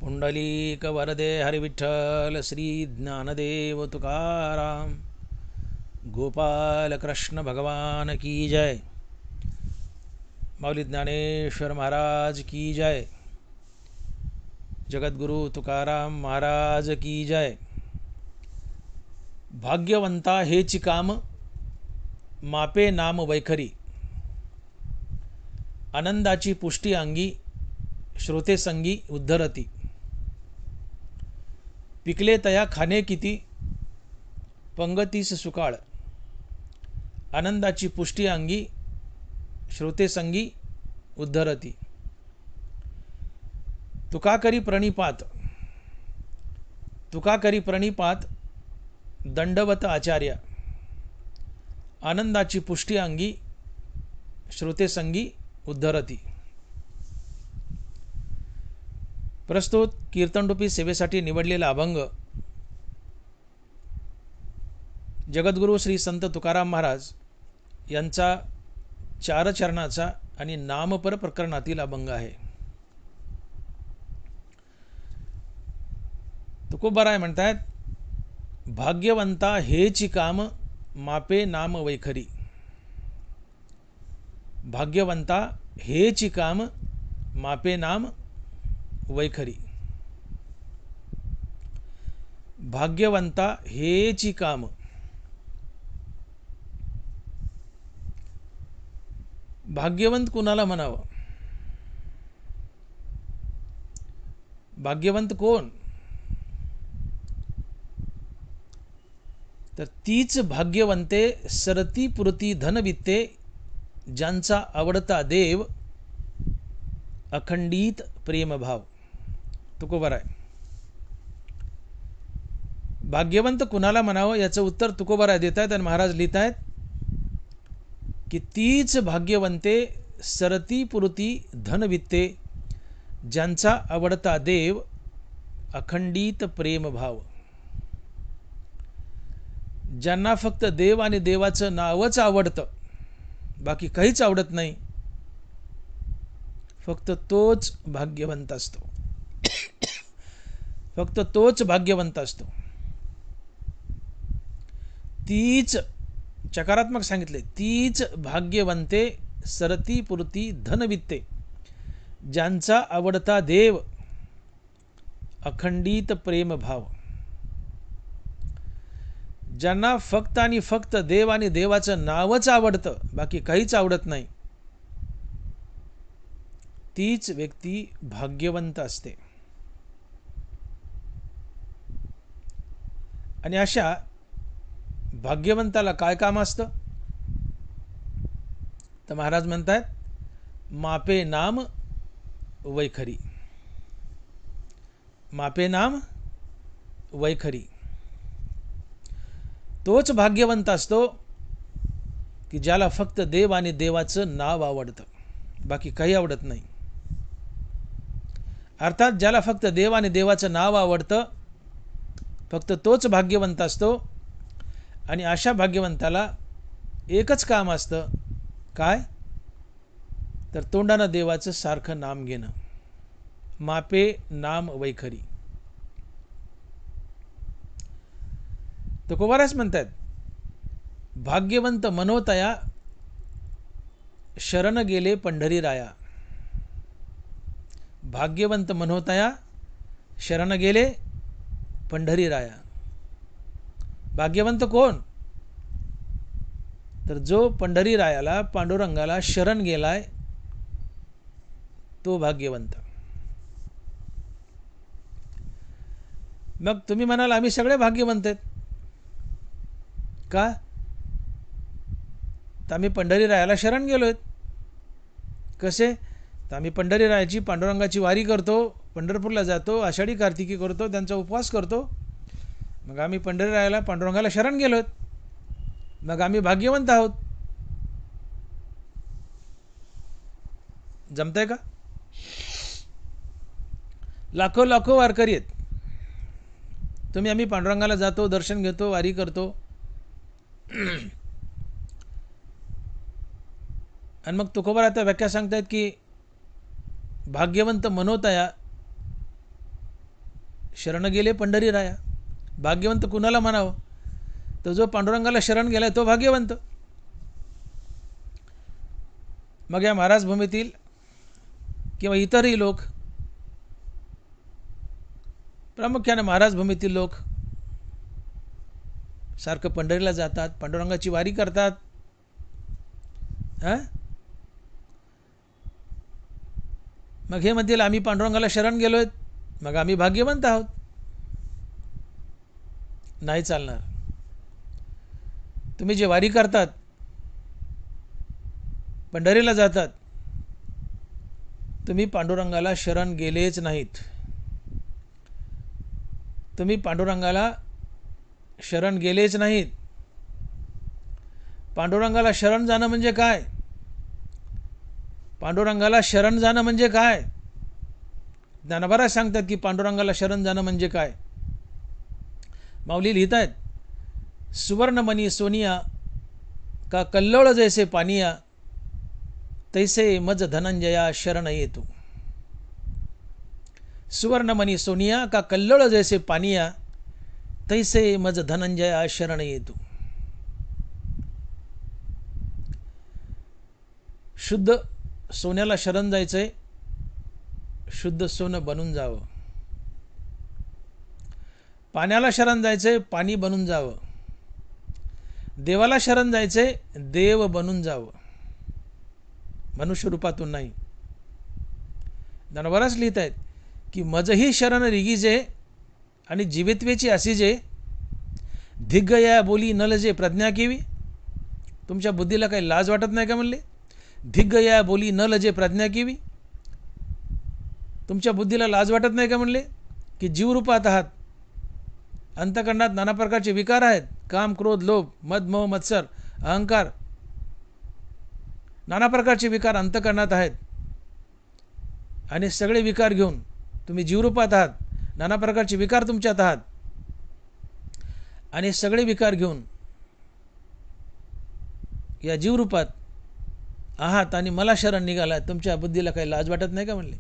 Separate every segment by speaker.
Speaker 1: पुंडलीक वरदे हरिविठ्ठल श्री ज्ञानदेव तुकाराम गोपाल कृष्ण भगवान की जय। माऊली ज्ञानेश्वर महाराज की जय। जगद्गुरु तुकाराम महाराज की जय। भाग्यवंता हेची काम मापे नाम वैखरी, आनंदाची पुष्टी अंगी श्रोते संगी उद्धरती। पिकले तया खाणे किती पंगतीस सुकाळ, आनंदाची पुष्टी अंगी श्रोते संगी उद्धरती। तुका करी प्रणिपात, तुका करी प्रणिपात दंडवत आचार्य, आनंदाची पुष्टी अंगी श्रोते संगी उद्धरती। प्रस्तुत कीर्तनरूपी सेवेसाठी निवडलेला अभंग जगद्गुरु श्री संत तुकाराम महाराज यांचा चार चरणाचा आणि नामपर प्रकरणातील अभंग आहे। तुकोबाराय म्हणतात, भाग्यवंता हेची काम मापे नाम वैखरी। भाग्यवंता हेची काम मापे नाम वैखरी। भाग्यवंता हेची काम, भाग्यवंत कुणाला म्हणावं? भाग्यवंत कोण? तर तीच भाग्यवंते सरती पुरती धनवित्ते, ज्यांचा आवडता देव अखंडित प्रेमभाव। तुकोबाराय भाग्यवंत कुणाला म्हणावं याचं उत्तर तुकोबाराय देत आहेत आणि महाराज लिहित आहेत की तीच भाग्यवंते सरती पुरती धनवित्ते, ज्यांचा आवडता देव अखंडित प्रेमभाव। ज्यांना फक्त देव आणि देवाचं नावच आवडतं, बाकी काहीच आवडत नाही, फक्त तोच भाग्यवंत असतो। फक्त तोच भाग्यवंत असतो। तीच चकारात्मक सांगितले, तीच भाग्यवंते सरती पुरती धनवित्ते, ज्यांचा आवडता देव अखंडित प्रेमभाव। ज्यांना फक्त आणि फक्त देव आणि देवाचं नावच आवडतं, बाकी काहीच आवडत नाही, तीच व्यक्ती भाग्यवंत असते। आणि अशा भाग्यवंताला काय काम असतं? तर महाराज म्हणतात, मापे नाम वैखरी। मापे नाम वैखरी। तोच भाग्यवंत असतो की ज्याला फक्त देव आणि देवाचं नाव आवडतं, बाकी काही आवडत नाही। अर्थात ज्याला फक्त देव आणि देवाचं नाव आवडतं, फक्त तोच भाग्यवंत असतो। आणि अशा भाग्यवंताला एकच काम असतं, काय? तर तोंडानं देवाचं सारखं नाम घेणं। मापे नाम वैखरी। तुकोबाराच म्हणतात, भाग्यवंत मनोतया शरण गेले पंढरी राया। भाग्यवंत मनोतया शरण गेले पंढरी राया। भाग्यवंत कोण? तर जो पंढरी रायाला पांडुरंगाला शरण गेलाय, तो भाग्यवंत। मग तुम्ही म्हणाल आम्ही सगळे भाग्यवंत आहेत का? तर आम्ही पंढरी रायाला शरण गेलोय। कसे? तर आम्ही पंढरी रायाची पांडुरंगाची वारी करतो, पंढरपूरला जातो, आषाढी कार्तिकी करतो, त्यांचा उपवास करतो। मग आम्ही पंढरी रायाला पांडुरंगाला शरण गेलोय, मग आम्ही भाग्यवंत आहोत। जमतंय का? लाखो लाखो वारकरी आहेत। तुम्ही आम्ही पांडुरंगाला जातो, दर्शन घेतो, वारी करतो, आणि मग तुकोबार आता व्याख्या सांगतायत की भाग्यवंत मनोतया शरण गेले पंढरी राया. भाग्यवंत कुणाला म्हणावं? तर जो पांडुरंगाला शरण गेलाय तो भाग्यवंत. मग या महाराज भूमीतील किंवा इतरही लोक, प्रामुख्याने महाराज भूमीतील लोक सारखं पंढरीला जातात, पांडुरंगाची वारी करतात. मग हे म्हणतील आम्ही पांडुरंगाला शरण गेलोय, मग आम्ही भाग्यवंत आहोत. नाही चालणार. तुम्ही जे वारी करतात, पंढरीला जातात, तुम्ही पांडुरंगाला शरण गेलेच नाहीत. तुम्ही पांडुरंगाला शरण गेलेच नाहीत. पांडुरंगाला शरण जाणं म्हणजे काय? पांडुरंगाला शरण जाणं म्हणजे काय? ज्ञानोबा सांगतात की पांडुरंगाला शरण जाणं म्हणजे काय. माऊली लिहित आहेत, सुवर्णमणी सोनिया का कल्लोळ जैसे पानिया, तैसे मज धनंजया शरण येतो. सुवर्णमणी सोनिया का कल्लोळ जैसे पानिया, तैसे मज धनंजया शरण येतो. शुद्ध सोन्याला शरण जायचंय, शुद्ध सोनं बनून जावं. पाण्याला शरण जायचंय, पाणी बनून जावं. देवाला शरण जायचंय, देव बनून जावं, मनुष्य रूपातून नाही. ज्ञानोबाच लिहित आहेत की मजही शरण रिगीजे आणि जीवित्वेची असीजे, धिग्गया बोली न लजे प्रज्ञा केवी. तुमच्या बुद्धीला काही लाज वाटत नाही का म्हणले? धिग्गया बोली न लजे प्रज्ञा केवी. तुमच्या बुद्धीला लाज वाटत नाही का म्हणले की जीवरूपात आहात, अंतःकरणात नाना प्रकारचे विकार आहेत, काम क्रोध लोभ मद मोह मत्सर अहंकार, नाना प्रकारचे विकार अंतःकरणात आहेत. आणि सगळे विकार घेऊन तुम्ही जीवरूपात आहात, नाना प्रकारचे विकार तुमच्यात आहात, आणि सगळे विकार घेऊन या जीवरूपात आहात आणि मला शरण निघाला. तुमच्या बुद्धीला काही लाज वाटत नाही का म्हणले?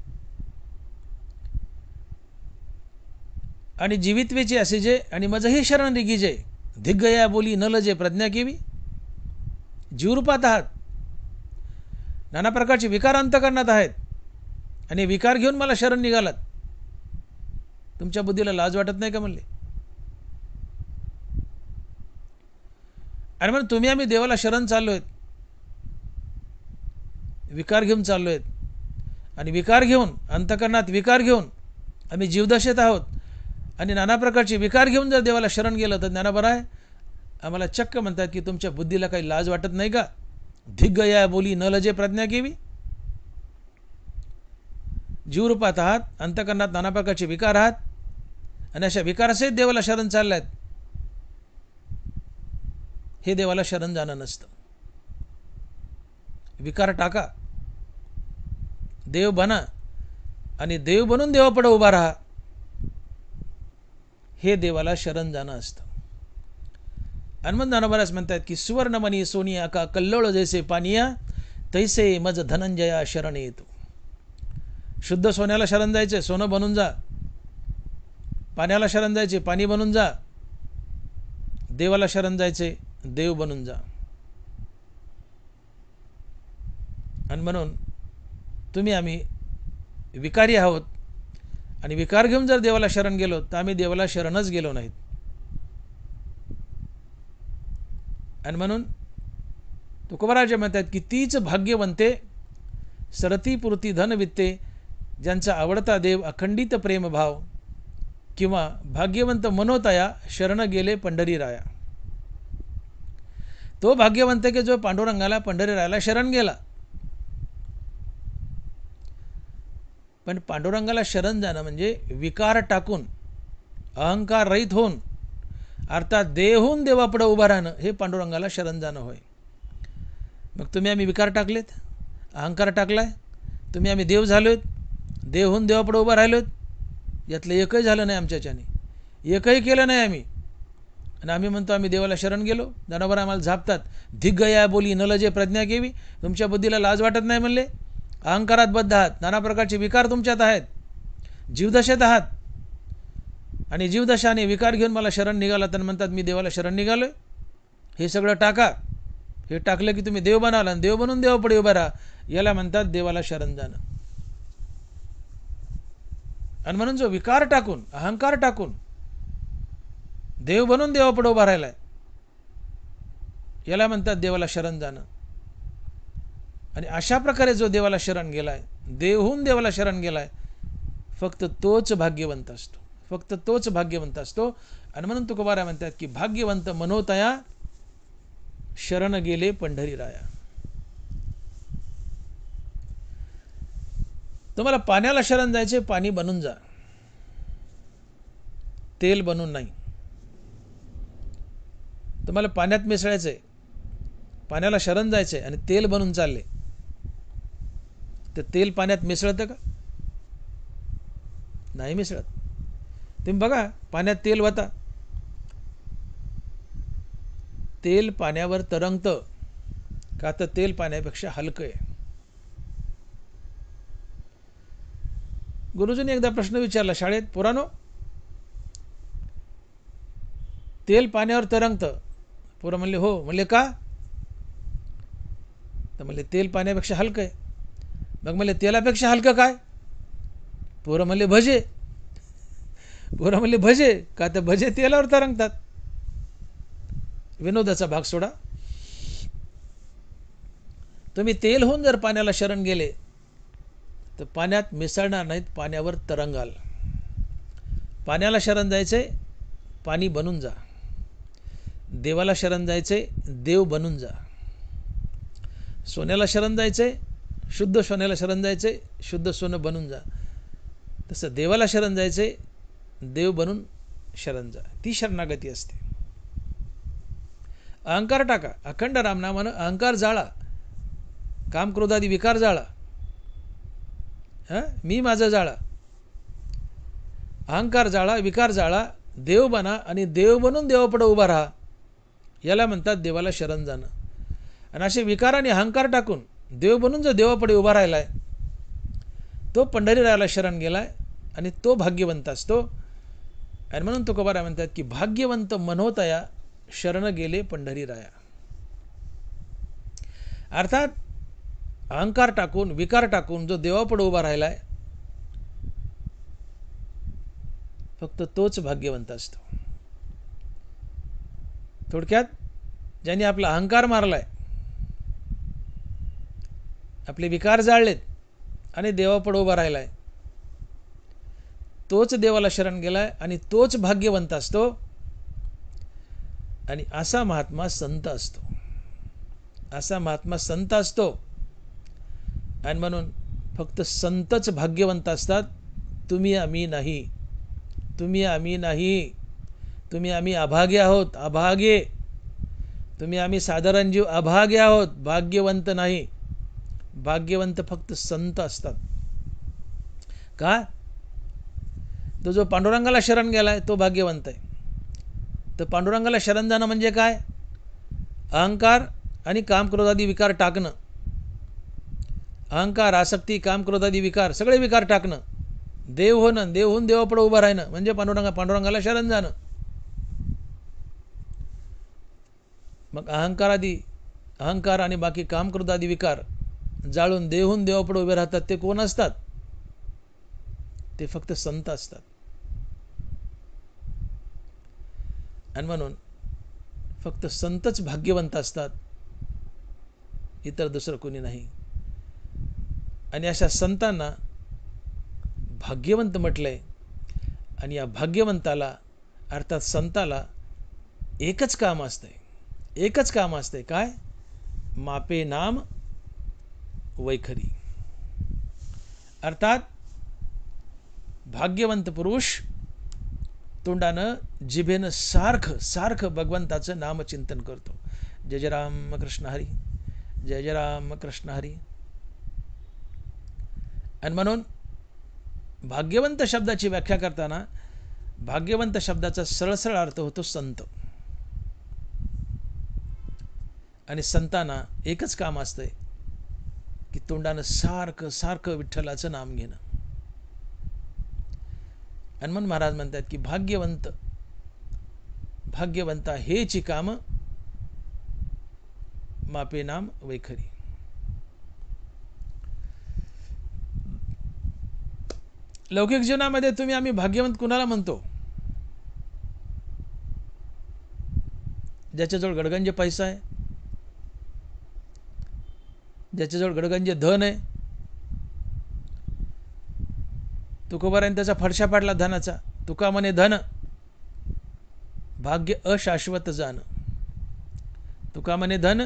Speaker 1: आणि जीवित्वेचे असे जे आणि मजही शरण रिगीजे, धिग्गया बोली न लजे प्रज्ञा केवी. जीवरूपात आहात, नाना प्रकारचे विकार अंतःकरणात आहेत, आणि विकार घेऊन मला शरण निघालात. तुमच्या बुद्धीला लाज वाटत नाही का म्हणले? आणि म्हणून तुम्ही आम्ही देवाला शरण चाललोय, विकार घेऊन चाललोय, आणि विकार घेऊन अंतःकरणात विकार घेऊन आम्ही जीवदशेत आहोत, आणि नाना प्रकारचे विकार घेऊन जर देवाला शरण गेलं तर ज्ञानोबा आहे आम्हाला चक्क म्हणतात की तुमच्या बुद्धीला काही लाज वाटत नाही का? धिग्गया बोली न लजे प्रज्ञा केवी. जीवरूपात आहात, अंतःकरणात नाना प्रकारचे विकार आहात, आणि अशा विकारासहित देवाला शरण चाललायत. हे देवाला शरण जाणं नसतं. विकार टाका, देव बना, आणि देव बनून देवापुढे उभा राहा. हे देवाला शरण जाणं असतं. आणि मग ज्ञानोबाच म्हणतात की सुवर्णमणी सोनिया का कल्लोळ जैसे पानिया, तैसे मज धनंजया शरण येतो. शुद्ध सोन्याला शरण जायचे, सोनं बनून जा. पाण्याला शरण जायचे, पाणी बनून जा. देवाला शरण जायचे, देव बनून जा. आणि म्हणून तुम्ही आम्ही विकारी आहोत, आणि विकार घेऊन जर देवाला शरण गेलो तर आम्ही देवाला शरणच गेलो नाहीत. आणि म्हणून तुकोबाराज म्हणतात की तीच भाग्यवंते सरती पुरती धन वित्ते, ज्यांचा आवडता देव अखंडित प्रेम भाव, किंवा भाग्यवंत मनोतया शरण गेले पंढरी राया. तो भाग्यवंत की जो पांडुरंगाला पंढरी रायाला शरण गेला. पण पांडुरंगाला शरण जाणं म्हणजे विकार टाकून अहंकार रहित होऊन, अर्थात देहून देवापुढे उभा राहणं, हे पांडुरंगाला शरण जाणं होय. मग तुम्ही आम्ही विकार टाकलेत, अहंकार टाकलाय, तुम्ही आम्ही देव झालोत, देहून देवापुढे उभा राहिलोत, यातलं एकही झालं नाही आमच्याच्याने, एकही केलं नाही आम्ही. आणि आम्ही म्हणतो आम्ही देवाला शरण गेलो. ज्ञानोबा आम्हाला झापतात, धिग्गया बोली न लजे प्रज्ञा केवी. तुमच्या बुद्धीला लाज वाटत नाही म्हणले? अहंकारात बद्ध आहात, नाना प्रकारचे विकार तुमच्यात आहेत, जीवदशेत आहात, आणि जीवदशा आणि विकार घेऊन मला शरण निघाला तर म्हणतात मी देवाला शरण निघालोय. हे सगळं टाका. हे टाकलं की तुम्ही देव बनाल आणि देव बनून देवापुढे उभा राहा. याला म्हणतात देवाला शरण जाणं. आणि म्हणून जो विकार टाकून, अहंकार टाकून देव बनून देवापुढे उभा राहिलाय, याला म्हणतात देवाला शरण जाणं. आणि अशा प्रकारे जो देवाला शरण गेलाय, देवहून देवाला शरण गेलाय, फक्त तोच भाग्यवंत असतो. फक्त तोच भाग्यवंत असतो. आणि म्हणून तुकोबाराय म्हणतात की भाग्यवंत मनोतया शरण गेले पंढरीराया. तुम्हाला पाण्याला शरण जायचे, पाणी बनून जा, तेल बनून नाही. तुम्हाला पाण्यात मिसळायचंय, पाण्याला शरण जायचंय आणि तेल बनून चालले, तर तेल पाण्यात मिसळतं का? नाही मिसळत. तुम्ही बघा, पाण्यात तेल वता, तेल पाण्यावर तरंगतं का? तर तेल पाण्यापेक्षा हलकं आहे. गुरुजींनी एकदा प्रश्न विचारला शाळेत, पोरांनो, तेल पाण्यावर तरंगतं. पोरं म्हणले हो. म्हणले का? तर म्हणले तेल पाण्यापेक्षा हलकं आहे. मग म्हणले तेलापेक्षा हलकं काय? पोरं म्हणले भजे. पोरं म्हणले भजे का? तर भजे तेलावर तरंगतात. विनोदाचा भाग सोडा. तुम्ही तेल होऊन जर पाण्याला शरण गेले तर पाण्यात मिसळणार नाहीत, पाण्यावर तरंगाल. पाण्याला शरण जायचे, पाणी बनून जा. देवाला शरण जायचे, देव बनून जा. सोन्याला शरण जायचे, शुद्ध सोन्याला शरण जायचे, शुद्ध सोनं बनून जा. तसं देवाला शरण जायचे, देव बनून शरण जा. ती शरणागती असते. अहंकार टाका. अखंड रामनामानं अहंकार जाळा, काम क्रोधादी विकार जाळा. मी माझं जाळा. अहंकार जाळा, विकार जाळा, देव बना आणि देव बनून देवापुढे उभा राहा. याला म्हणतात देवाला शरण जाणं. आणि असे विकार आणि अहंकार टाकून देव बनून जो देवापुढे उभा राहिलाय, तो पंढरीरायाला शरण गेलाय आणि तो भाग्यवंत असतो. आणि म्हणून तुकोबाराय म्हणतात की भाग्यवंत मनोतया शरण गेले पंढरीराया. अर्थात अहंकार टाकून, विकार टाकून जो देवापुढे उभा राहिलाय, फक्त तोच भाग्यवंत असतो. थोडक्यात, ज्यांनी आपला अहंकार मारलाय, आपले विकार जाळलेत आणि देवापुढे उभा राहिलाय, तोच देवाला शरण गेलाय आणि तोच भाग्यवंत असतो. आणि असा महात्मा संत असतो. असा महात्मा संत असतो. आणि म्हणून फक्त संतच भाग्यवंत असतात. तुम्ही आम्ही नाही. तुम्ही आम्ही नाही. तुम्ही आम्ही अभागे आहोत, अभागे. तुम्ही आम्ही साधारण जीव अभागे आहोत, भाग्यवंत नाही. भाग्यवंत फक्त संत असतात. का? तो जो पांडुरंगाला शरण गेलाय तो भाग्यवंत आहे. तर पांडुरंगाला शरण जाणं म्हणजे काय? अहंकार आणि कामक्रोधादी विकार टाकणं. अहंकार, आसक्ती, कामक्रोधादी विकार, सगळे विकार टाकणं. देव होणं, देव होऊन देवापुढे उभं राहणं म्हणजे पांडुरंगाला शरण जाणं. मग अहंकार आणि बाकी कामक्रोधादी विकार जाळून देवहून देवापुढे उभे राहतात, ते कोण असतात? ते फक्त संत असतात. आणि म्हणून फक्त संतच भाग्यवंत असतात, इतर दुसरं कोणी नाही. आणि अशा संतांना भाग्यवंत म्हटलंय. आणि या भाग्यवंताला अर्थात संताला एकच काम असतंय. एकच काम असतंय. काय? मापे नाम वैखरी. अर्थात भाग्यवंत पुरुष तोंडानं, जिभेनं सारखं सारखं भगवंताचं नामचिंतन करतो. जय जय राम कृष्ण हरी, जय जय राम कृष्ण हरी. आणि म्हणून भाग्यवंत शब्दाची व्याख्या करताना भाग्यवंत शब्दाचा सरळ अर्थ होतो संत. आणि संतांना एकच काम असतंय की तोंडानं सारखं सारखं विठ्ठलाचं नाम घेणं. हनुमान महाराज म्हणतात की भाग्यवंत भाग्यवंता हेची काम मापे नाम वैखरी. लौकिक जीवनामध्ये तुम्ही आम्ही भाग्यवंत कुणाला म्हणतो? ज्याच्याजवळ गडगंज पैसा आहे, ज्याच्याजवळ गडगंज धन आहे. तुकोबारायन त्याचा फडशा पाडला धनाचा. तुका म्हणे धन भाग्य अशाश्वत जाण. तुका म्हणे धन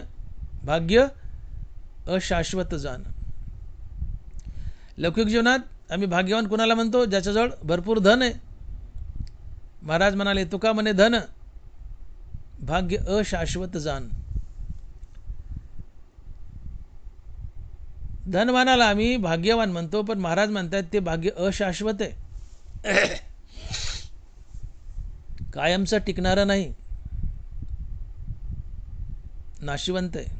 Speaker 1: भाग्य अशाश्वत जाण. लौकिक जीवनात आम्ही भाग्यवान कुणाला म्हणतो? ज्याच्याजवळ भरपूर धन आहे. महाराज म्हणाले तुका म्हणे धन भाग्य अशाश्वत जाण. धनवानाला आम्ही भाग्यवान म्हणतो, पण महाराज म्हणतात ते भाग्य अशाश्वत आहे, कायमचं टिकणारं नाही, नाशिवंत आहे.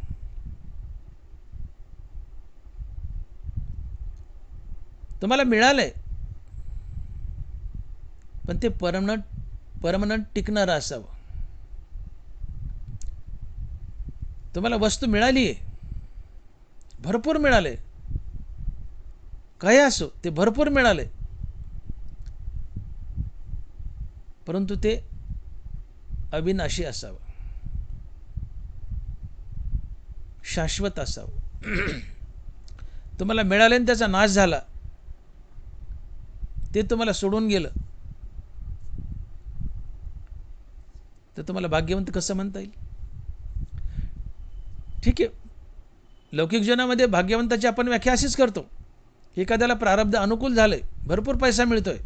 Speaker 1: तुम्हाला मिळालंय पण ते परमनंट टिकणारं असावं. तुम्हाला वस्तू मिळाली आहे, भरपूर मिळाले, काही असो ते भरपूर मिळाले, परंतु ते अविनाशी असावं, शाश्वत असावं. तुम्हाला मिळाले आणि त्याचा नाश झाला, ते तुम्हाला सोडून गेलं, तर तुम्हाला भाग्यवंत कसं म्हणता येईल? ठीक आहे, लौकिक जीवनामध्ये भाग्यवंताची आपण व्याख्या अशीच करतो. एखाद्याला प्रारब्ध अनुकूल झालंय, भरपूर पैसा मिळतोय,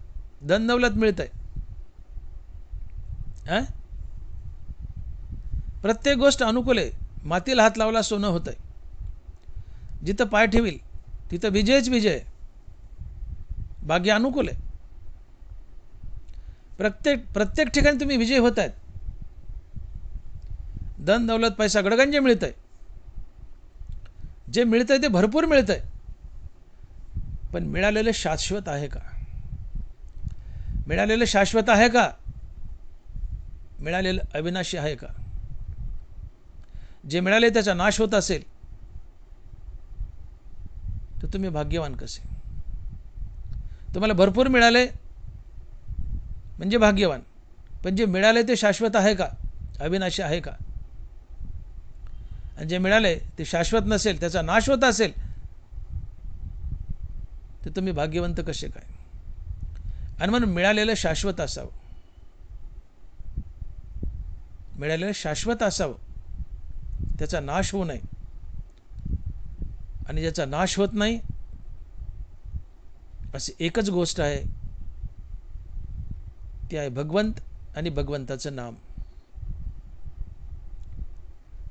Speaker 1: धन दौलत मिळतंय, प्रत्येक गोष्ट अनुकूल आहे. मातीला हात लावला सोनं होतंय, जिथं पाय ठेवील तिथं विजयच विजय. भाग्य अनुकूल आहे. प्रत्येक ठिकाणी तुम्ही विजय होत आहेत. धन दौलत पैसा गडगंज मिळतंय, जे मिळतंय ते भरपूर मिळतंय, पण मिळालेलं शाश्वत आहे का? मिळालेलं शाश्वत आहे का? मिळालेलं अविनाशी आहे का? जे मिळाले त्याचा नाश होत असेल तर तुम्ही भाग्यवान कसे? तुम्हाला भरपूर मिळाले म्हणजे भाग्यवान, पण जे मिळाले ते शाश्वत आहे का? अविनाशी आहे का? आणि जे मिळाले ते शाश्वत नसेल, त्याचा नाश होत असेल, तर तुम्ही भाग्यवंत कसे काय? आणि म्हणून मिळालेलं शाश्वत असावं, मिळालेलं शाश्वत असावं, त्याचा नाश होऊ नये. आणि ज्याचा नाश होत नाही अशी एकच गोष्ट आहे, ती आहे भगवंत आणि भगवंताचं नाम.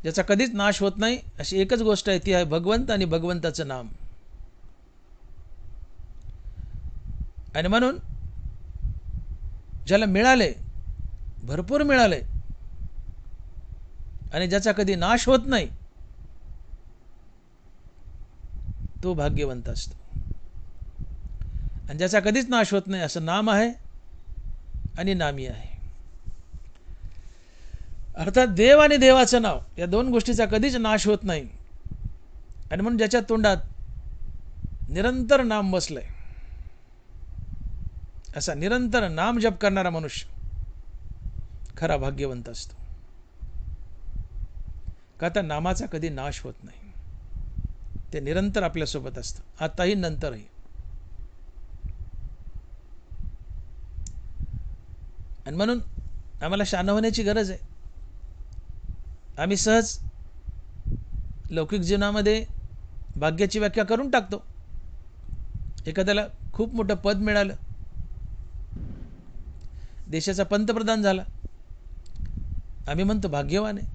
Speaker 1: ज्याचा कधीच नाश होत नाही अशी एकच गोष्ट आहे, ती आहे भगवंत आणि भगवंताचं नाम. आणि म्हणून ज्याला मिळाले, भरपूर मिळाले, आणि ज्याचा कधी नाश होत नाही, तो भाग्यवंत असतो. आणि ज्याचा कधीच नाश होत नाही असं नाम आहे आणि नामी आहे. अर्थात देव आणि देवाचं नाव या दोन गोष्टीचा कधीच नाश होत नाही. आणि म्हणून ज्याच्या तोंडात निरंतर नाम बसलंय, असा निरंतर नाम जप करणारा मनुष्य खरा भाग्यवंत असतो. का तर नामाचा कधी नाश होत नाही, ते निरंतर आपल्यासोबत असतं, आताही नंतरही. आणि म्हणून आम्हाला शहाणा होण्याची गरज आहे. आम्ही सहज लौकिक जीवनामध्ये भाग्याची व्याख्या करून टाकतो. एखाद्याला खूप मोठं पद मिळालं, देशाचा पंतप्रधान झाला, आम्ही म्हणतो भाग्यवान आहे.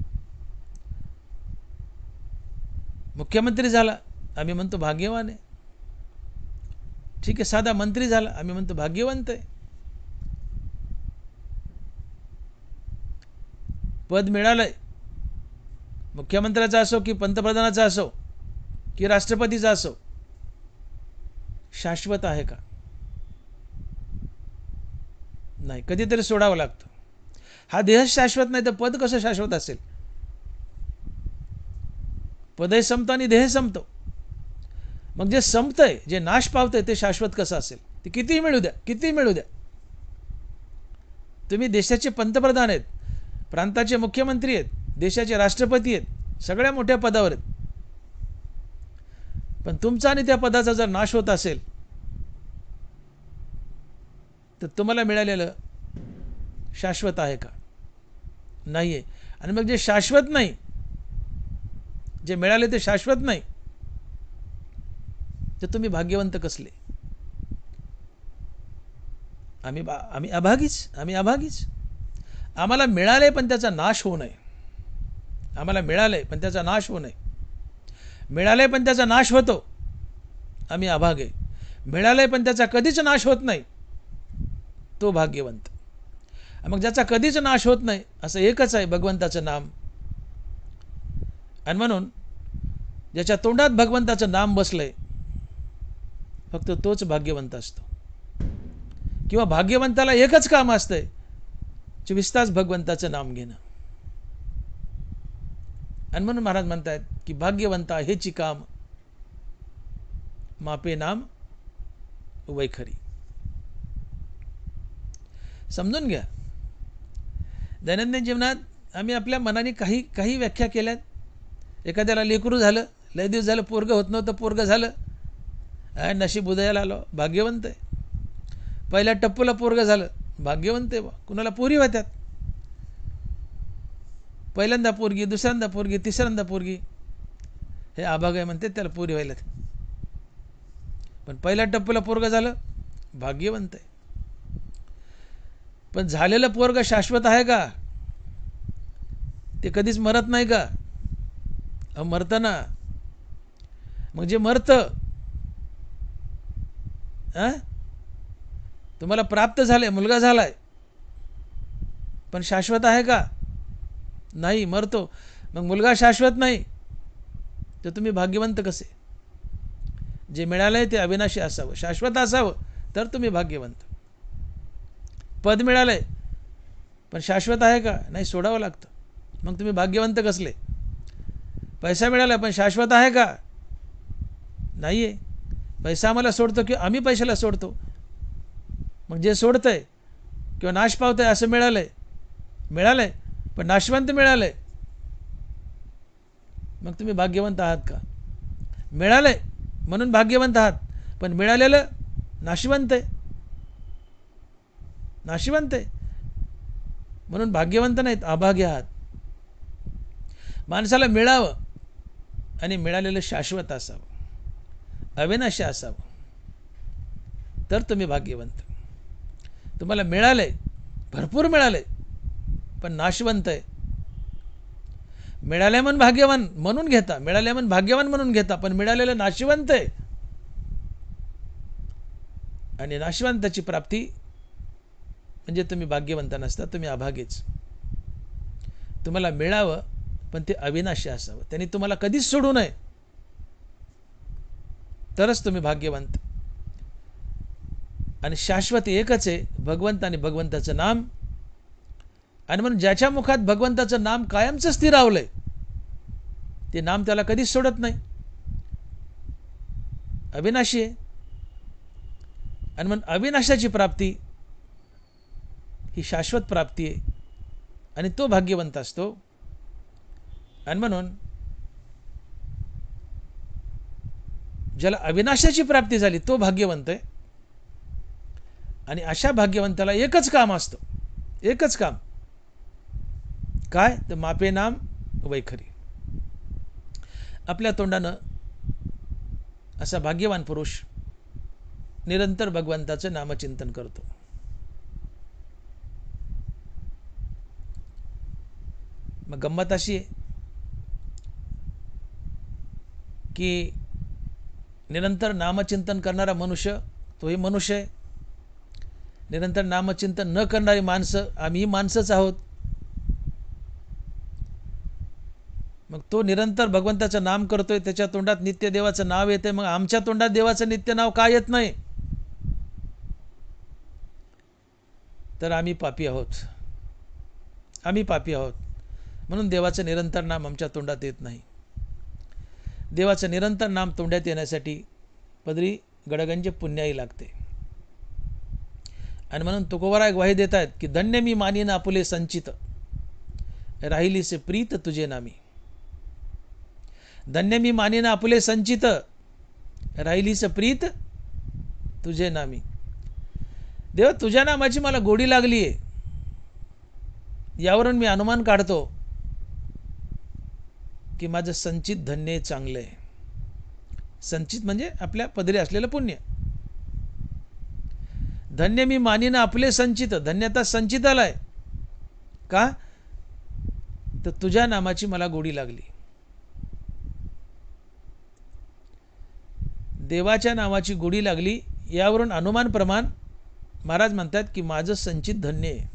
Speaker 1: मुख्यमंत्री झाला, आम्ही म्हणतो भाग्यवान आहे. ठीक आहे, साधा मंत्री झाला, आम्ही म्हणतो भाग्यवंत आहे. पद मिळालंय, मुख्यमंत्र्याचा असो की पंतप्रधानाचा असो की राष्ट्रपतीचा असो, शाश्वत आहे का? नाही, कधीतरी सोडावं लागतं. हा देह शाश्वत नाही तर पद कसं शाश्वत असेल? पदही संपतं आणि देह संपतो. मग जे संपतंय, जे नाश पावतंय ते शाश्वत कसं असेल? ते कितीही मिळू द्या, कितीही मिळू द्या. तुम्ही देशाचे पंतप्रधान आहेत, प्रांताचे मुख्यमंत्री आहेत, देशाचे राष्ट्रपती आहेत, सगळ्या मोठ्या पदावर आहेत. पण तुमचा आणि त्या पदाचा जर नाश होत असेल तर तुम्हाला मिळालेलं शाश्वत आहे का? नाही आहे. आणि मग जे शाश्वत नाही, जे मिळाले ते शाश्वत नाही, तर तुम्ही भाग्यवंत कसले? आम्ही अभागीच. आम्हाला मिळाले पण त्याचा नाश होऊ नये. आम्हाला मिळाले पण त्याचा नाश होऊ नये. मिळाले पण त्याचा नाश होतो, आम्ही अभागे. मिळाले पण त्याचा कधीच नाश होत नाही, तो भाग्यवंत. मग ज्याचा कधीच नाश होत नाही असं एकच आहे भगवंताचं नाम. आणि म्हणून ज्याच्या तोंडात भगवंताचं नाम बसलंय फक्त तोच भाग्यवंत असतो. किंवा भाग्यवंताला एकच काम असतंय, 24 तास भगवंताचं नाम घेणं. आणि म्हणून महाराज म्हणतात की भाग्यवंता हेची काम, मापे नाम वैखरी. समजून घ्या. दैनंदिन जीवनात आम्ही आपल्या मनाने काही व्याख्या केल्यात. एखाद्याला लेकरू झालं, लय दिवस झालं पोरगं होत नव्हतं, पोरगं झालं, नशीब उदयाला आलो, भाग्यवंत आहे. पहिल्या टप्पूला पोरगं झालं, भाग्यवंत आहे. कुणाला पोरी होत्यात, पहिल्यांदा पोरगी, दुसऱ्यांदा पोरगी, तिसऱ्यांदा पोरगी, हे अभाग आहे म्हणते, त्याला पोरी व्हायला. पण पहिल्या टप्पूला पोरगं झालं, भाग्यवंत आहे. पण झालेलं पोरगं शाश्वत आहे का? ते कधीच मरत नाही का? मरतं ना. मग जे मरतं, तुम्हाला प्राप्त झाले, मुलगा झालाय, पण शाश्वत आहे का? नाही, मरतो. मग मुलगा शाश्वत नाही तर तुम्ही भाग्यवंत कसे? जे मिळालंय ते अविनाशी असावं, शाश्वत असावं, तर तुम्ही भाग्यवंत. पद मिळालंय पण शाश्वत आहे का? नाही, सोडावं लागतं. मग तुम्ही भाग्यवंत कसले? पैसा मिळाला पण शाश्वत आहे का? नाही आहे. पैसा आम्हाला सोडतो की आम्ही पैशाला सोडतो? मग जे सोडतंय किंवा नाश पावतंय असं मिळालंय पण नाशवंत मिळालंय, मग तुम्ही भाग्यवंत आहात का? मिळालंय म्हणून भाग्यवंत आहात, पण मिळालेलं नाशवंत आहे, म्हणून भाग्यवंत नाहीत, अभाग्य आहात. माणसाला मिळावं आणि मिळालेलं शाश्वत असावं, अविनाशी असावं, तर तुम्ही भाग्यवंत. तुम्हाला मिळालंय, भरपूर मिळालंय, पण नाशवंत आहे. मिळाले म्हणून भाग्यवान म्हणून घेता, मिळाले म्हणून भाग्यवान म्हणून घेता, पण मिळालेलं नाशवंत आहे. आणि नाशवंताची प्राप्ती म्हणजे तुम्ही भाग्यवंत नसता, तुम्ही अभागेच. तुम्हाला मिळावं पण ते अविनाशी असावं, त्यांनी तुम्हाला कधीच सोडू नये, तरच तुम्ही भाग्यवंत. आणि शाश्वत एकच आहे, भगवंत आणि भगवंताचं नाम. आणि म्हणून ज्याच्या मुखात भगवंताचं नाम कायमचं स्थिरावलंय, ते नाम त्याला कधीच सोडत नाही, अविनाशी आहे. आणि म्हणून अविनाशाची प्राप्ती ही शाश्वत प्राप्ती आहे आणि तो भाग्यवंत असतो. आणि म्हणून ज्याला अविनाशाची प्राप्ती झाली तो भाग्यवंत आहे. आणि अशा भाग्यवंताला एकच काम असतं, एकच काम, काय? तर मापे नाम वैखरी. आपल्या तोंडानं असा भाग्यवान पुरुष निरंतर भगवंताचं नामचिंतन करतो. मग गंमत अशी आहे की निरंतर नामचिंतन करणारा मनुष्य तोही मनुष्य आहे, निरंतर नामचिंतन न करणारी माणसं आम्ही माणसंच आहोत. मग तो निरंतर भगवंताचं नाम करतोय, त्याच्या तोंडात नित्य देवाचं नाव येते, मग आमच्या तोंडात देवाचं नित्य नाव का येत नाही? तर आम्ही पापी आहोत, आम्ही पापी आहोत, म्हणून देवाचं निरंतर नाम आमच्या तोंडात येत नाही. देवाचं निरंतर नाम तोंडात येण्यासाठी पदरी गडगंज पुण्याई लागते. आणि म्हणून तुकोबाराय ग्वाही देत आहेत की धन्य मी मानीन आपुले संचित, राहिलीसे प्रीत तुझे नामी. धन्य मी मानीन आपुले संचित, राहिलीसे प्रीत तुझे नामी. देवा तुझ्या नामाची मला गोडी लागली आहे. यावरून मी अनुमान काढतो की माझं संचित धन्य चांगलं आहे. संचित म्हणजे आपल्या पदरी असलेलं पुण्य. धन्य मी मानीन आपले संचित, धन्यता संचिताला आहे. का तर तुझ्या नामाची मला गोडी लागली. देवाच्या नावाची गोडी लागली. यावरून अनुमान प्रमाण महाराज म्हणतात की माझं संचित धन्य आहे.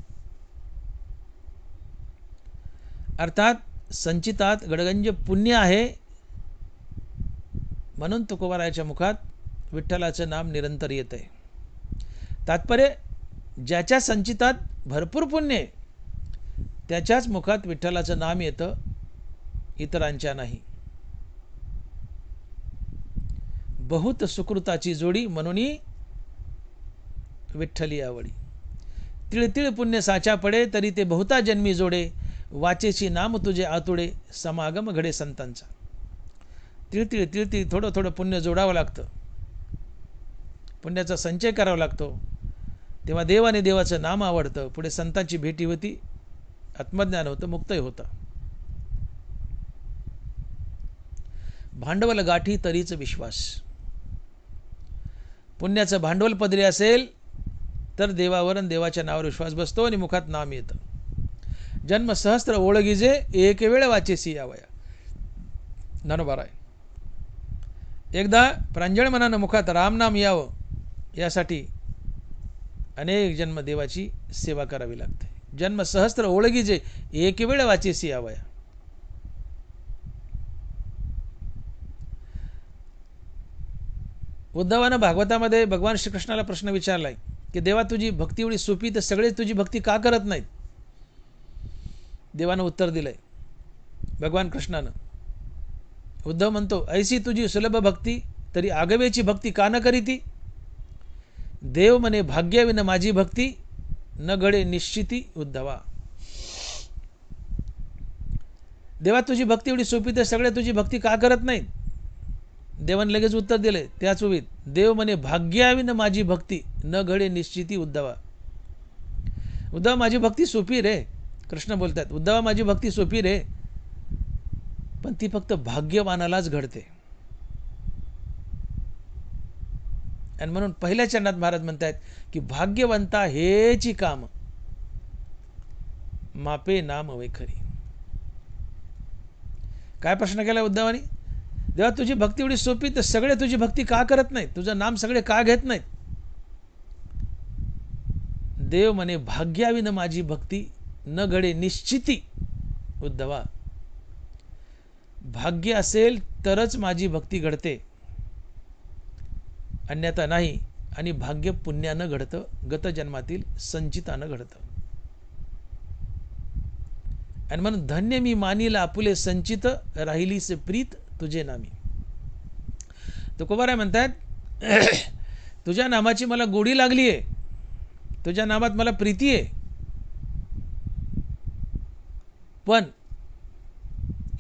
Speaker 1: अर्थात संचितात गडगंज पुण्य आहे, म्हणून तुकोबारायाच्या मुखात विठ्ठलाचं नाम निरंतर येत आहे. तात्पर्य ज्याच्या संचितात भरपूर पुण्य आहे त्याच्याच मुखात विठ्ठलाचं नाम येतं, इतरांच्या नाही. बहुत सुकृताची जोडी म्हणून विठ्ठली आवडी. तिळतिळ पुण्य साचा पडे तरी ते बहुता जन्मी जोडे, वाचेची नाम तुझे आतुडे समागम घडे संतांचा. तिळतिळ तिळतिळ थोडं थोडं पुण्य जोडावं लागतं, पुण्याचा संचय करावा लागतो. तेव्हा देव आणि देवाचं नाम आवडतं. पुढे संतांची भेटी होती, आत्मज्ञान होतं, मुक्तही होतं. भांडवल गाठी तरीच विश्वास. पुण्याचं भांडवल पदरी असेल तर देवावर आणि देवाच्या नावावर विश्वास बसतो आणि मुखात नाम येतं. जन्म सहस्त्र ओळगीजे एक वेळ वाचेसी यावया. ज्ञानोबा आहे. एकदा प्रांजळ मनानं मुखात रामनाम यावं यासाठी अनेक जन्म देवाची सेवा करावी लागते. जन्म सहस्त्र ओळगीजे एक वेळ वाचेसी यावया. उद्धवानं भागवतामध्ये भगवान श्रीकृष्णाला प्रश्न विचारलाय की देवा तुझी भक्ती एवढी सोपी तर सगळे तुझी भक्ती का करत नाहीत. देवानं उत्तर दिलंय भगवान कृष्णानं. उद्धव म्हणतो ऐसी तुझी सुलभ भक्ती तरी आगवेची भक्ती का न करीती. देव म्हणे भाग्याविन माझी भक्ती न घडे निश्चिती उद्धवा. देवा तुझी भक्ती एवढी सोपी तर सगळे तुझी भक्ती का करत नाहीत. देवाने लगेच उत्तर दिले त्याच उभीत. देव म्हणे भाग्याविन माझी भक्ती न घडे निश्चिती उद्धवा. उद्धव माझी भक्ती सोपी रे. कृष्ण बोलतात उद्धवा माझी भक्ती सोपी रे, पण ती फक्त भाग्यवानालाच घडते. आणि म्हणून पहिल्या चरणात महाराज म्हणतात की भाग्यवंता हेची काम मापे नाम वैखरी. काय प्रश्न केला उद्धवानी. देवा तुझी भक्ती एवढी सोपी तर सगळे तुझी भक्ती का करत नाहीत, तुझं नाम सगळे का घेत नाहीत. देव म्हणे भाग्याविन माझी भक्ती न घडे निश्चिती उद्धवा. भाग्य असेल तरच माझी भक्ती घडते, अन्यथा नाही. आणि भाग्य पुण्यानं घडतं, गत जन्मातील संचितानं घडतं. आणि म्हणून धन्य मी मानीला आपुले संचित, राहिलीसे प्रीत तुझे नामी. तुकोबाराय म्हणतात तुझ्या नामाची मला गोडी लागली आहे, तुझ्या नामात मला प्रीती आहे, पण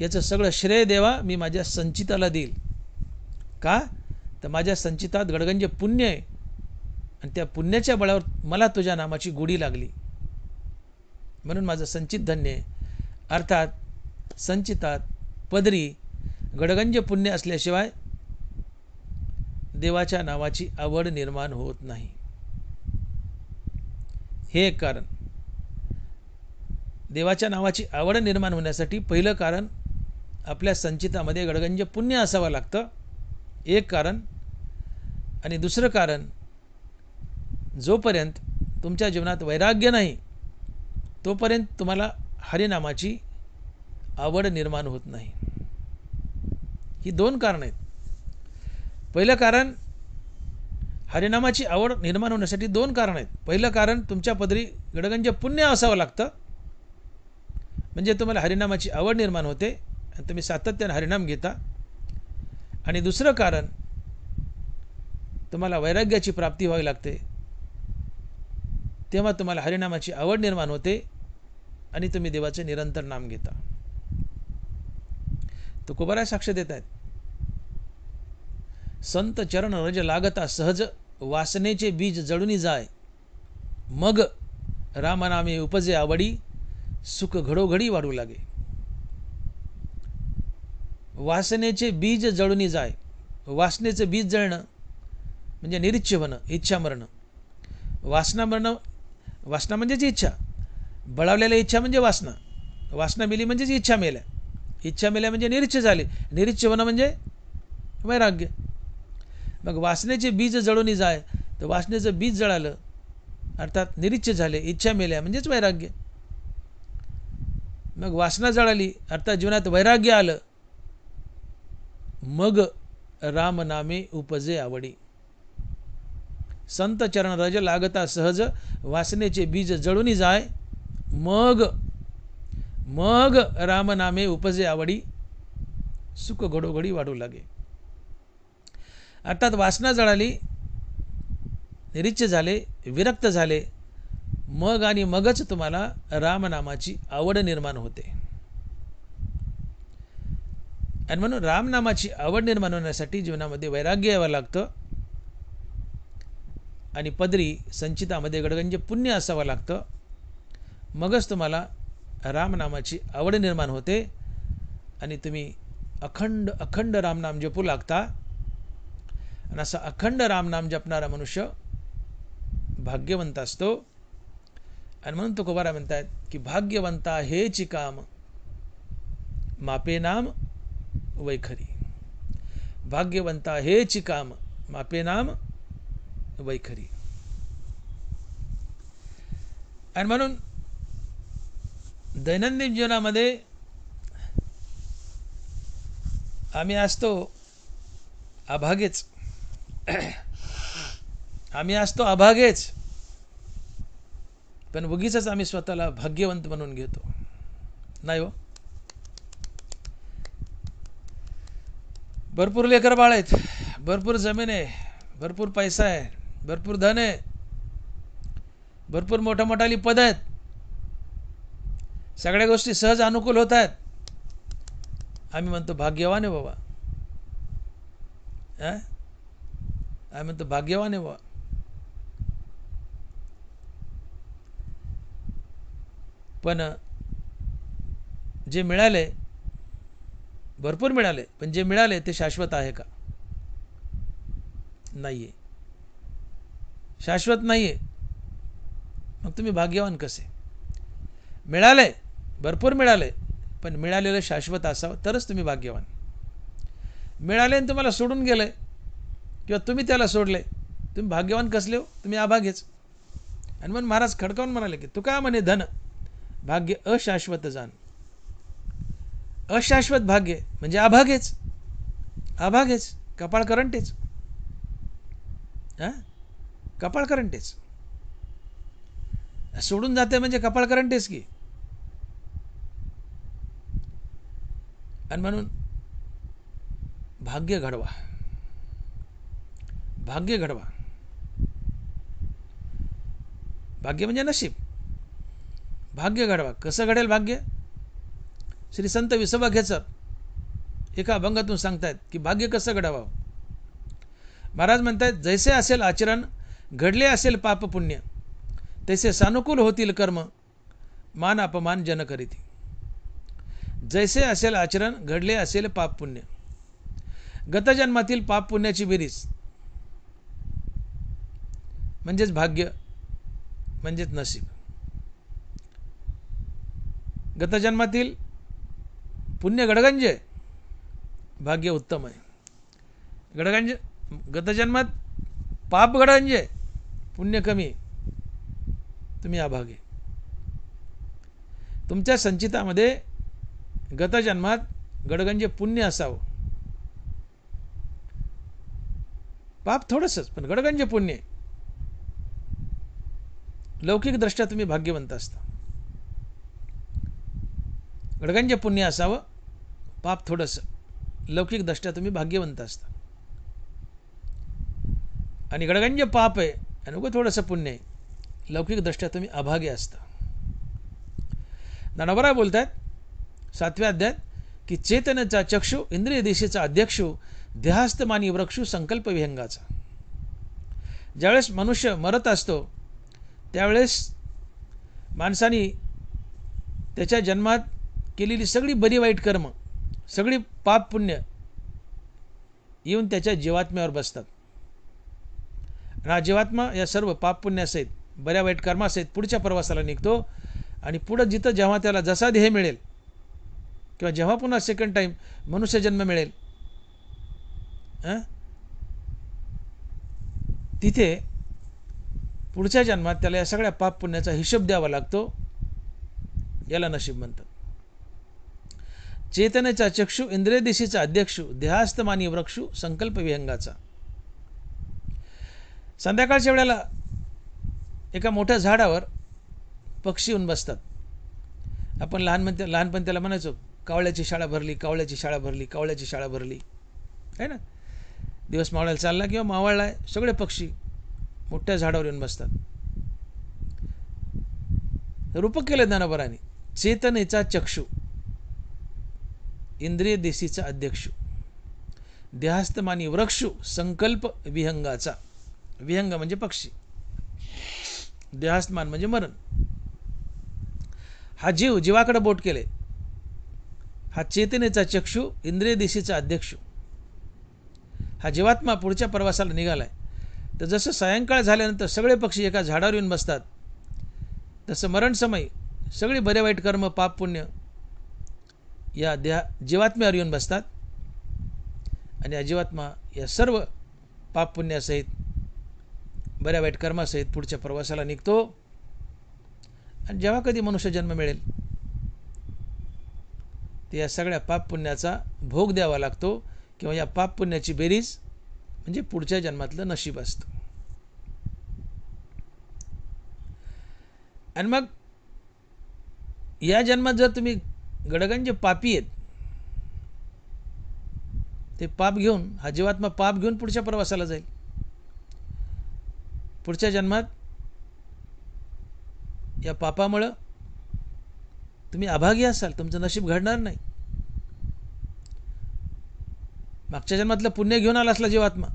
Speaker 1: याचं सगळं श्रेय देवा मी माझ्या संचिताला देईल. का तर माझ्या संचितात गडगंज पुण्य आहे आणि त्या पुण्याच्या बळावर मला तुझ्या नामाची गोडी लागली, म्हणून माझं संचित धन्य आहे. अर्थात संचितात पदरी गडगंज पुण्य असल्याशिवाय देवाच्या नावाची आवड निर्माण होत नाही. हे एक कारण. देवाच्या नावाची आवड निर्माण होण्यासाठी पहिलं कारण आपल्या संचितामध्ये गडगंज पुण्य असावं लागतं, एक कारण. आणि दुसरं कारण जोपर्यंत तुमच्या जीवनात वैराग्य नाही तोपर्यंत तुम्हाला हरिनामाची आवड निर्माण होत नाही. ही दोन कारण आहेत. पहिलं कारण हरिनामाची आवड निर्माण होण्यासाठी दोन कारण आहेत. पहिलं कारण तुमच्या पदरी गडगंज पुण्य असावं लागतं, म्हणजे तुम्हाला हरिनामाची आवड निर्माण होते आणि तुम्ही सातत्याने हरिनाम घेता. आणि दुसरं कारण तुम्हाला वैराग्याची प्राप्ती व्हावी लागते, तेव्हा तुम्हाला हरिनामाची आवड निर्माण होते आणि तुम्ही देवाचे निरंतर नाम घेता. तुकोबाराय साक्ष देत आहेत. संत चरण रज लागता सहज, वासनेचे बीज जळूनी जाय, मग रामनामे उपजे आवडी, सुख घडोघडी वाढू लागे. वासनेचे बीज जळूनी जाय. वासनेचं बीज जळणं म्हणजे निरीच्छ होणं, इच्छा मरणं. वासना मरणं, वासना म्हणजेच इच्छा, बळावलेल्या इच्छा म्हणजे वासना. वासना मेली म्हणजेच इच्छा मेल्या. इच्छा मेल्या म्हणजे निरीच्छ झाले. निरीच्छ होणं म्हणजे वैराग्य. मग वासनेचे बीज जळूनी जाय, तर वासनेचं बीज जळालं अर्थात निरीच्छ झाले, इच्छा मेल्या म्हणजेच वैराग्य. मग वासना जळाली अर्थात जीवनात वैराग्य आलं, मग रामनामे उपजे आवडी. संत चरण रज लागता सहज, वासनेचे बीज जळूनी जाय, मग रामनामे उपजे आवडी, सुख घडोघडी वाढू लागे. अर्थात वासना जळाली, निरीच्छ झाले, विरक्त झाले, मग आणि मगच तुम्हाला रामनामाची आवड निर्माण होते. आणि म्हणून रामनामाची आवड निर्माण होण्यासाठी जीवनामध्ये वैराग्य यावं लागतं आणि पदरी संचितामध्ये गडगंज पुण्य असावं लागतं. मगच तुम्हाला रामनामाची आवड निर्माण होते आणि तुम्ही अखंड अखंड रामनाम जपू लागता. आणि असा अखंड रामनाम जपणारा मनुष्य भाग्यवंत असतो. आणि म्हणून तुकोबाराय म्हणतात की भाग्यवंता हेची काम, मापे नाम वैखरी. भाग्यवंता हेची काम, मापे नाम वैखरी. आणि म्हणून दैनंदिन जीवनामध्ये आम्ही असतो अभागेच. आम्ही असतो अभागेच, पण उगीच आम्ही स्वतःला भाग्यवंत म्हणून घेतो. नाही हो. भरपूर लेकर बाळ आहेत, भरपूर जमीन आहे, भरपूर पैसा आहे, भरपूर धन आहे, भरपूर मोठा मोठाली पद आहेत, सगळ्या गोष्टी सहज अनुकूल होत आहेत. आम्ही म्हणतो भाग्यवान आहे बाबा. आम्ही म्हणतो भाग्यवान आहे बाबा. पण जे मिळाले, भरपूर मिळाले, पण जे मिळाले ते शाश्वत आहे का? नाहीये. शाश्वत नाहीये. मग तुम्ही भाग्यवान कसे? मिळाले, भरपूर मिळाले, पण मिळालेलं शाश्वत असावं तरच तुम्ही भाग्यवान. मिळाले आणि तुम्हाला सोडून गेले किंवा तुम्ही त्याला सोडले, तुम्ही भाग्यवान कसले हो? तुम्ही अभागेच. आणि मग महाराज खडकावून म्हणाले की तू का म्हणे धन भाग्य अशाश्वत जाण. अशाश्वत भाग्य म्हणजे अभागेच. अभागेच, कपाळ करंटेच. कपाळ करंटेच. सोडून जाते म्हणजे कपाळ करंटेच की. आणि म्हणून भाग्य घडवा. भाग्य घडवा. भाग्य म्हणजे नशीब. भाग्य घडवा. कसं घडेल भाग्य? श्री संत विसोबा घेचर एका अभंगातून सांगतायत की भाग्य कसं घडावं. महाराज म्हणतायत जैसे असेल आचरण, घडले असेल पाप पुण्य, तैसे सानुकूल होतील कर्म, मान अपमान जन करीती. जैसे असेल आचरण, घडले असेल पाप पुण्य. गतजन्मातील पाप पुण्याची बेरीज म्हणजेच भाग्य, म्हणजेच नशीब. गतजन्मातील पुण्य गडगंज, भाग्य उत्तम आहे. गडगंज गतजन्मात पाप गडगंज, पुण्य कमी, तुम्ही अभागे. तुमच्या संचितामध्ये गतजन्मात गडगंज पुण्य असावं. पाप थोडंसंच पण गडगंज पुण्य आहे. लौकिकदृष्ट्या तुम्ही भाग्यवंत असता. गडगंज पुण्य असावं, पाप थोडंसं. लौकिकदृष्ट्या तुम्ही भाग्यवंत असता. आणि गडगंज पाप आहे आणि उगं थोडंसं पुण्य आहे, लौकिकदृष्ट्या तुम्ही अभागे असता. ज्ञानोबा बोलतात 7व्या अध्यायात की चेतनेचा चक्षु इंद्रिय देशीचा अध्यक्षु देहास्तमानी वृक्षु संकल्प विहंगाचा. ज्यावेळेस मनुष्य मरत असतो त्यावेळेस माणसाने त्याच्या जन्मात केलेली सगळी बरी वाईट कर्म, सगळी पाप पुण्य येऊन त्याच्या जीवात्म्यावर बसतात. आणि हा जीवात्मा या सर्व पाप पुण्यासहित बऱ्या वाईट कर्मासहित पुढच्या प्रवासाला निघतो. आणि पुढं जिथं जेव्हा त्याला जसा देह मिळेल किंवा जेव्हा पुन्हा सेकंड टाईम मनुष्य जन्म मिळेल तिथे पुढच्या जन्मात त्याला या सगळ्या पाप पुण्याचा हिशोब द्यावा लागतो. याला नशीब म्हणतात. चेतनेचा चक्षु इंद्रिय देशीचा अध्यक्षु देहास्तमानी वृक्षु संकल्प विहंगाचा. संध्याकाळच्या वेळेला एका मोठ्या झाडावर पक्षी येऊन बसतात. आपण लहानपणी त्याला म्हणायचो कावळ्याची शाळा भरली, कावळ्याची शाळा भरली, कावळ्याची शाळा भरली, आहे ना. दिवस मावळायला चालला किंवा मावळलाय सगळे पक्षी मोठ्या झाडावर येऊन बसतात. रूपक केलं ज्ञानोबराने. चेतनेचा चक्षु इंद्रिय देशीचा अध्यक्षु देहास्तमानी वृक्षु संकल्प विहंगाचा. विहंग म्हणजे पक्षी, देहास्तमान म्हणजे मरण. हा जीवाकडे बोट केले. हा चेतनेचा चक्षु इंद्रिय देशीचा अध्यक्षु. हा जीवात्मा पुढच्या प्रवासाला निघालाय. तर जसं सायंकाळ झाल्यानंतर सगळे पक्षी एका झाडावर येऊन बसतात तसं मरण समय सगळी बरे वाईट कर्म पाप पुण्य या जीवात्म्यावर येऊन बसतात. आणि या जीवात्मा या सर्व पाप पुण्यासहित बऱ्या वाईट कर्मासहित पुढच्या प्रवासाला निघतो. आणि जेव्हा कधी मनुष्य जन्म मिळेल ते या सगळ्या पाप पुण्याचा भोग द्यावा लागतो किंवा या पाप पुण्याची बेरीज म्हणजे पुढच्या जन्मातलं नशीब असतं. आणि मग या जन्मात जर तुम्ही गडगंज पापी आहेत, ते पाप घेऊन हा जीवात्मा पाप घेऊन पुढच्या प्रवासाला जाईल. पुढच्या जन्मात या पापामुळं तुम्ही अभागी असाल, तुमचं नशीब घडणार नाही. मागच्या जन्मातलं पुण्य घेऊन आला असला जीवात्मा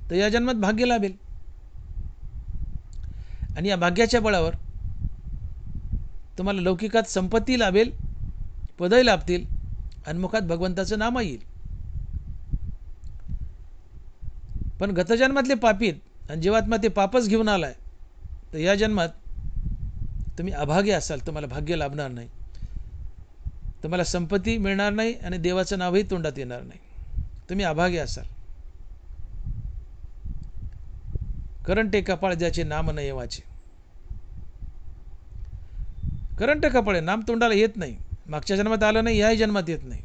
Speaker 1: तर या जन्मात भाग्य लाभेल. आणि या भाग्याच्या बळावर तुम्हाला लौकिकात संपत्ती लाभेल, पदही लाभतील आणि मुखात भगवंताचं नाम येईल. पण गतजन्मातले पापीत आणि जीवात्मा ते पापच घेऊन आलाय तर या जन्मात तुम्ही अभागे असाल, तुम्हाला भाग्य लाभणार नाही, तुम्हाला संपत्ती मिळणार नाही आणि देवाचं नावही तोंडात येणार नाही. तुम्ही अभागे असाल. करंटे कपाळ ज्याचे नाम न येवाचे. करंट कपाळ आहे, नाम तोंडाला येत नाही. मागच्या जन्मात आलं नाही, याही जन्मात येत नाही.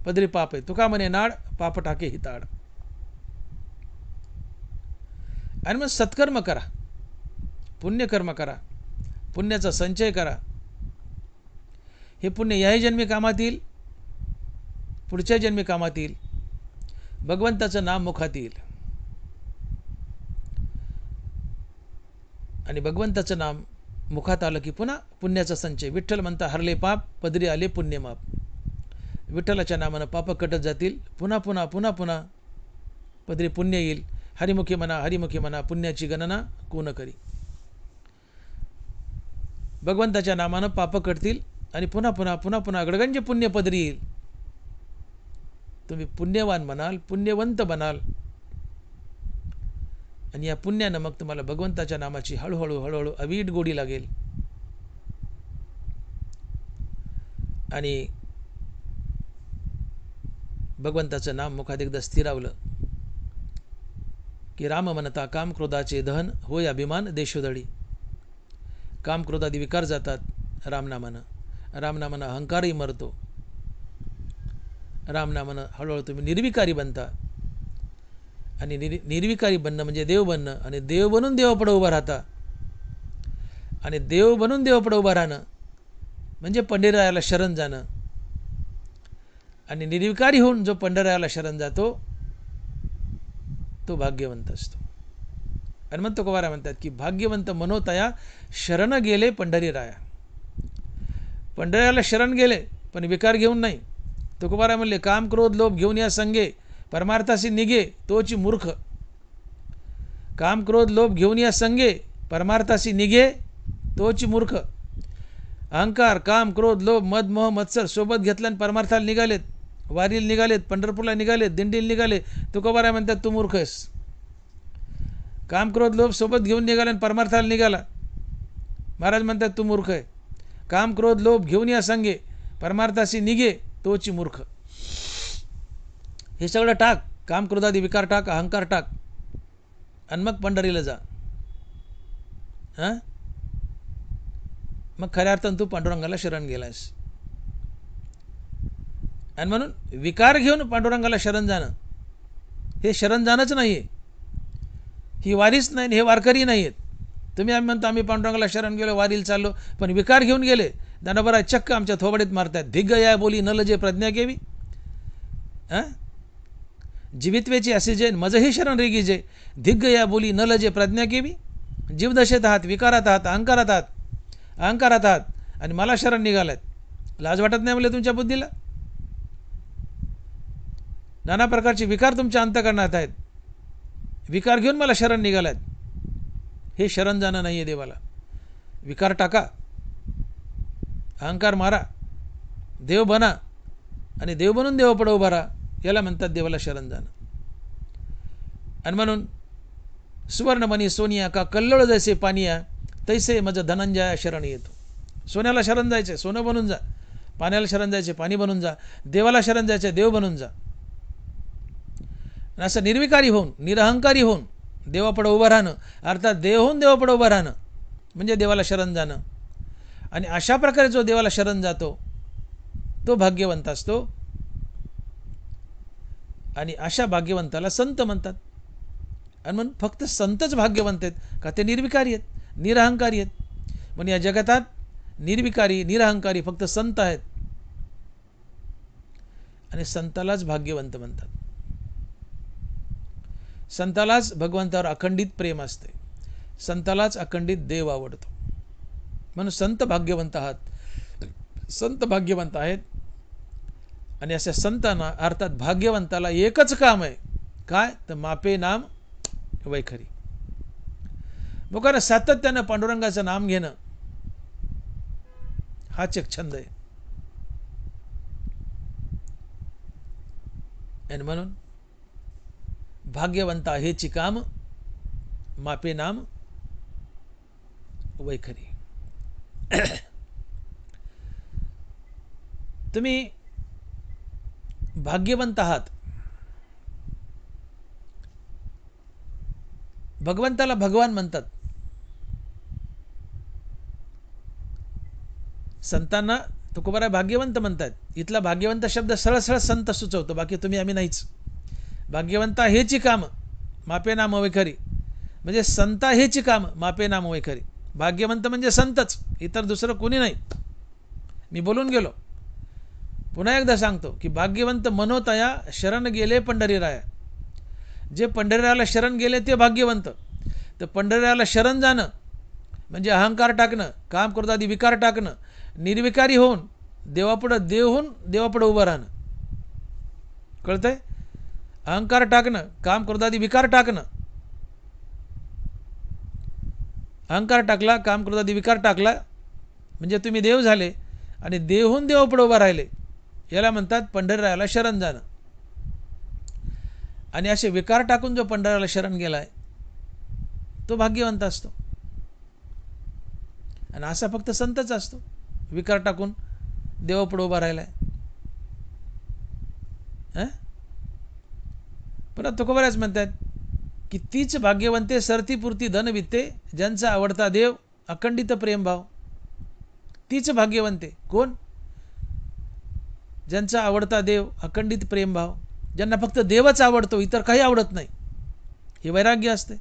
Speaker 1: पदरी पाप आहे. तुका म्हणे नाड पाप टाके हिताड. आणि मग सत्कर्म करा, पुण्यकर्म करा, पुण्याचा संचय करा. हे पुण्य याही जन्मी कामात येईल, पुढच्या जन्मी कामात येईल, भगवंताचं नाम मुखात येईल. आणि भगवंताचं नाम मुखात आलं की पुन्हा पुण्याचा संचय. विठ्ठल म्हणता हरले पाप पदरी आले पुण्यमाप. विठ्ठलाच्या नामानं पाप कटत जातील, पुन्हा पुन्हा पुन्हा पुन्हा पदरी पुण्य येईल. हरिमुखी म्हणा हरिमुखी म्हणा पुण्याची गणना कोण करी. भगवंताच्या नामानं पाप कटतील आणि पुन्हा पुन्हा पुन्हा पुन्हा गडगंज पुण्य पदरी येईल. तुम्ही पुण्यवान बनाल, पुण्यवंत बनाल. आणि या पुण्यानं मग तुम्हाला भगवंताच्या नामाची हळूहळू हळूहळू अवीट गोडी लागेल. आणि भगवंताचं नाम मुखात एकदा स्थिरावलं की राम म्हणता काम क्रोधाचे दहन होय अभिमान देशोधडी. काम क्रोधादी विकार जातात रामनामानं. रामनामानं अहंकारही मरतो. रामनामानं हळूहळू तुम्ही निर्विकारी बनता. आणि निर्विकारी बनणं म्हणजे देव बनणं, आणि देव बनून देवापुढे उभं राहता, आणि देव बनून देवापुढे उभं राहणं म्हणजे पंढरीरायाला शरण जाणं. आणि निर्विकारी होऊन जो पंढरीरायाला शरण जातो तो भाग्यवंत असतो. हनुमंत तुकोबाराय म्हणतात की भाग्यवंत मनोतया शरण गेले पंढरीराया. पंढरीरायाला शरण गेले पण विकार घेऊन नाही. तुकोबाराय म्हणले काम क्रोध लोभ घेऊन या संगे परमार्थासी निघे तोची मूर्ख. काम क्रोध लोभ घेऊन या संगे परमार्थासी निघे तोची मूर्ख. अहंकार काम क्रोध लोभ मद मोह मत्सर सोबत घेतल्याने परमार्थाला निघालेत, वारीला निघालेत, पंढरपूरला निघालेत, दिंडीला निघाले. तुकोबाराय म्हणतात तू मूर्ख आहेस. काम क्रोध लोभ सोबत घेऊन निघाला आणि परमार्थाला निघाला, महाराज म्हणतात तू मूर्ख आहे. काम क्रोध लोभ घेऊन या संगे परमार्थाशी निघे तोची मूर्ख. हे सगळं टाक, काम क्रोधादी विकार टाक, अहंकार टाक, आणि मग पंढरीला जा. मग खऱ्या अर्थानं तू पांडुरंगाला शरण गेलास. आणि म्हणून विकार घेऊन पांडुरंगाला शरण जाणं हे शरण जाणंच नाही आहे. ही वारीच नाही, हे वारकरी नाही आहेत. आम्ही म्हणतो आम्ही पांडुरंगाला शरण गेलो, वारीला चाललो, पण विकार घेऊन गेले. दानोबरा चक्क आमच्या थोबडीत मारतात. धिग्ग या बोली न लजे प्रज्ञा केवी. जीवित्वेची असे जैन मजही शरण रेगी जे. धिग्ग या बोली न लजे प्रज्ञा केवी. जीवदशेत आहात, विकारात आहात, अहंकारात आहात आणि मला शरण निघालात. लाज वाटत नाही म्हणले तुमच्या बुद्धीला? नाना प्रकारचे विकार तुमच्या अंतःकरणात आहेत, विकार घेऊन मला शरण निघालात. हे शरण जाणं नाही आहे देवाला. विकार टाका, अहंकार मारा, देव बना, आणि देव बनून देवापुढे उभा राहा. याला म्हणतात देवाला शरण जाणं. आणि म्हणून सुवर्णमणी सोनिया का कल्लोळ जैसे पानिया तैसे मज धनंजया शरण येतो. सोन्याला शरण जायचे सोनं बनून जा, पाण्याला शरण जायचे पाणी बनून जा, देवाला शरण जायचे देव बनून जा. असं निर्विकारी होऊन निरहंकारी होऊन देवापुढे उभं राहणं, अर्थात देव होऊन देवापुढे उभं राहणं म्हणजे देवाला शरण जाणं. आणि अशा प्रकारे जो देवाला शरण जातो तो भाग्यवंत असतो. आणि अशा भाग्यवंताला संत म्हणतात. आणि म्हणून फक्त संतच भाग्यवंत आहेत का? ते निर्विकारी आहेत, निरहंकारी आहेत. म्हणून या जगतात निर्विकारी निरहंकारी फक्त संत आहेत. आणि संतालाच भाग्यवंत म्हणतात. संतालाच भगवंतावर अखंडित प्रेम असते, संतालाच अखंडित देव आवडतो. म्हणून संत भाग्यवंत आहात, संत भाग्यवंत आहेत. आणि अशा संतांना अर्थात भाग्यवंताला एकच काम आहे, काय तर मापे नाम वैखरी. लोकांना सातत्यानं पांडुरंगाचं नाम घेणं हाच एक छंद आहे. आणि म्हणून भाग्यवंता हेची काम मापे नाम वैखरी. तुम्ही भाग्यवंत आहात. भगवंताला भगवान म्हणतात. संतांना तुकोबाराय भाग्यवंत म्हणतात. इथला भाग्यवंत शब्द सरळ सरळ संत सुचवतो, बाकी तुम्ही आम्ही नाहीच. भाग्यवंता हेची काम मापे नाम वैखरी म्हणजे संता हेची काम मापे नाम वैखरी. भाग्यवंत म्हणजे संतच, इतर दुसरं कोणी नाही. मी बोलून गेलो, पुन्हा एकदा सांगतो की भाग्यवंत मनोतया शरण गेले पंढरीराया. जे पंढरीरायाला शरण गेले ते भाग्यवंत. तर पंढरीरायाला शरण जाणं म्हणजे अहंकार टाकणं, काम क्रोधादी विकार टाकणं, निर्विकारी होऊन देवापुढं देव होऊन देवापुढं उभं राहणं. कळतंय? अहंकार टाकणं, काम क्रोधादी विकार टाकणं. अहंकार टाकला, काम क्रोधादी विकार टाकला म्हणजे तुम्ही देव झाले, आणि देव होऊन देवापुढं उभं राहिले. याला म्हणतात पंढरीरायाला शरण जाणं. आणि असे विकार टाकून जो पंढरीरायाला शरण गेलाय तो भाग्यवंत असतो. आणि असा फक्त संतच असतो विकार टाकून देवापुढे उभा राहिलाय. परत तुकोबारायच म्हणतात की तीच भाग्यवंते सरतीपुरती धन वित्ते ज्यांचा आवडता देव अखंडित प्रेमभाव. तीच भाग्यवंते कोण? ज्यांचा आवडता देव अखंडित प्रेमभाव, ज्यांना फक्त देवच आवडतो, इतर काही आवडत नाही. हे वैराग्य असते.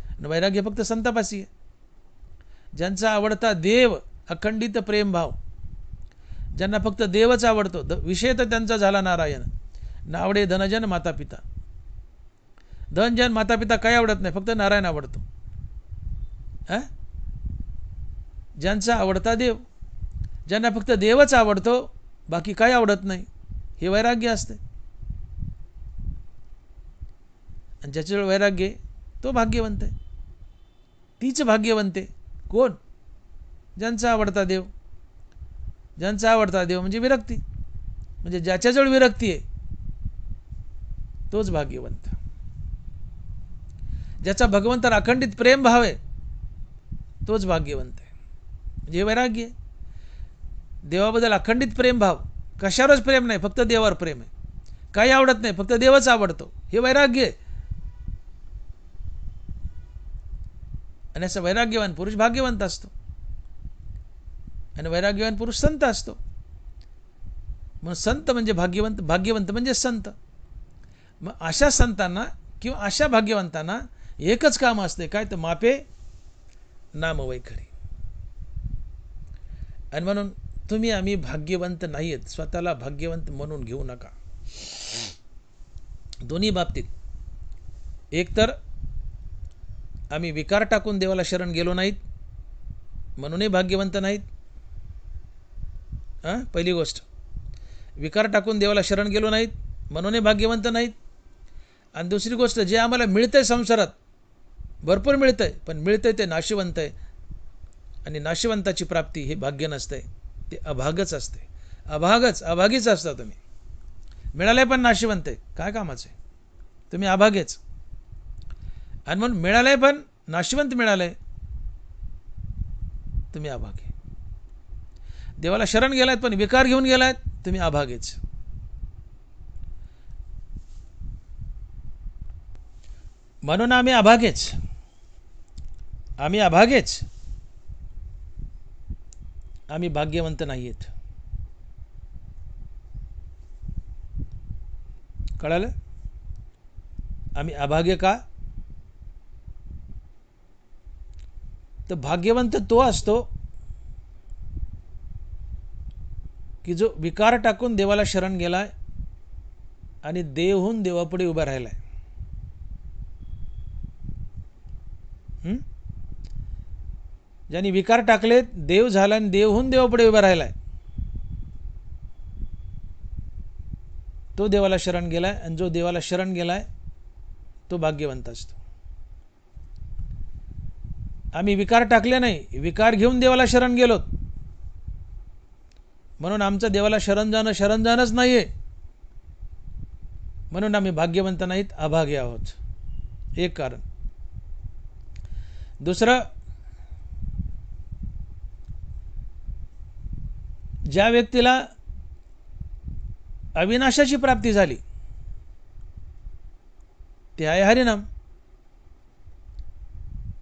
Speaker 1: आणि वैराग्य फक्त संतापासी आहे. ज्यांचा आवडता देव अखंडित प्रेमभाव, ज्यांना फक्त देवच आवडतो, विषय तर त्यांचा झाला नारायण. नावडे धनजन मातापिता. धनजन मातापिता काही आवडत नाही, फक्त नारायण आवडतो. ज्यांचा आवडता देव, ज्यांना फक्त देवच आवडतो, बाकी काही आवडत नाही, हे वैराग्य असते. आणि ज्याच्याजवळ वैराग्य तो भाग्यवंत आहे. तीच भाग्यवंत आहे. कोण? ज्यांचा आवडता देव. ज्यांचा आवडता देव म्हणजे विरक्ती, म्हणजे ज्याच्याजवळ विरक्ती आहे तोच भाग्यवंत. ज्याचा भगवंतावर अखंडित प्रेम भाव आहे तोच भाग्यवंत आहे. म्हणजे वैराग्य आहे. देवाबद्दल अखंडित प्रेम भाव, कशावरच प्रेम नाही, फक्त देवावर प्रेम आहे. काही आवडत नाही, फक्त देवच आवडतो, हे वैराग्य आहे. आणि असा वैराग्यवान पुरुष भाग्यवंत असतो. आणि वैराग्यवान पुरुष संत असतो. मग संत म्हणजे भाग्यवंत, भाग्यवंत म्हणजे संत. मग अशा संतांना किंवा अशा भाग्यवंतांना एकच काम असते, काय? तर मापे नाम वैखरी. आणि म्हणून तुम्ही आम्ही भाग्यवंत नाही आहेत, स्वतःला भाग्यवंत म्हणून घेऊ नका. दोन्ही बाबतीत, एकतर आम्ही विकार टाकून देवाला शरण गेलो नाहीत म्हणूनही भाग्यवंत नाहीत. पहिली गोष्ट, विकार टाकून देवाला शरण गेलो नाहीत म्हणूनही भाग्यवंत नाहीत. आणि दुसरी गोष्ट, जे आम्हाला मिळतंय संसारात, भरपूर मिळतंय, पण मिळतंय ते नाशिवंत आहे. आणि नाशिवंताची प्राप्ती हे भाग्य नसते, ते अभागच असते. अभागीच असता तुम्ही. मिळालंय पण नाशिवंत आहे, काय कामाचं आहे? तुम्ही अभागेच. आणि म्हणून मिळालंय पण नाशिवंत मिळालंय, तुम्ही अभागे. देवाला शरण गेलायत पण विकार घेऊन गेलायत, तुम्ही अभागेच. म्हणून आम्ही अभागेच. आम्ही अभागेच, आम्ही भाग्यवंत नाही आहेत. कळालं? आम्ही अभाग्य का? तर भाग्यवंत तो असतो की जो विकार टाकून देवाला शरण गेलाय आणि देवहून देवापुढे उभा राहिलाय. ज्यांनी विकार टाकले, देव झाला आणि देवहून देवापुढे उभा राहिलाय, तो देवाला शरण गेलाय. आणि जो देवाला शरण गेलाय तो भाग्यवंत असतो. आम्ही विकार टाकले नाही, विकार घेऊन देवाला शरण गेलोत, म्हणून आमचं देवाला शरण जाणंच नाहीये, म्हणून आम्ही भाग्यवंत नाहीत, अभागे आहोत. एक कारण. दुसरं, ज्या व्यक्तीला अविनाशाची प्राप्ती झाली ते आहे हरिनाम.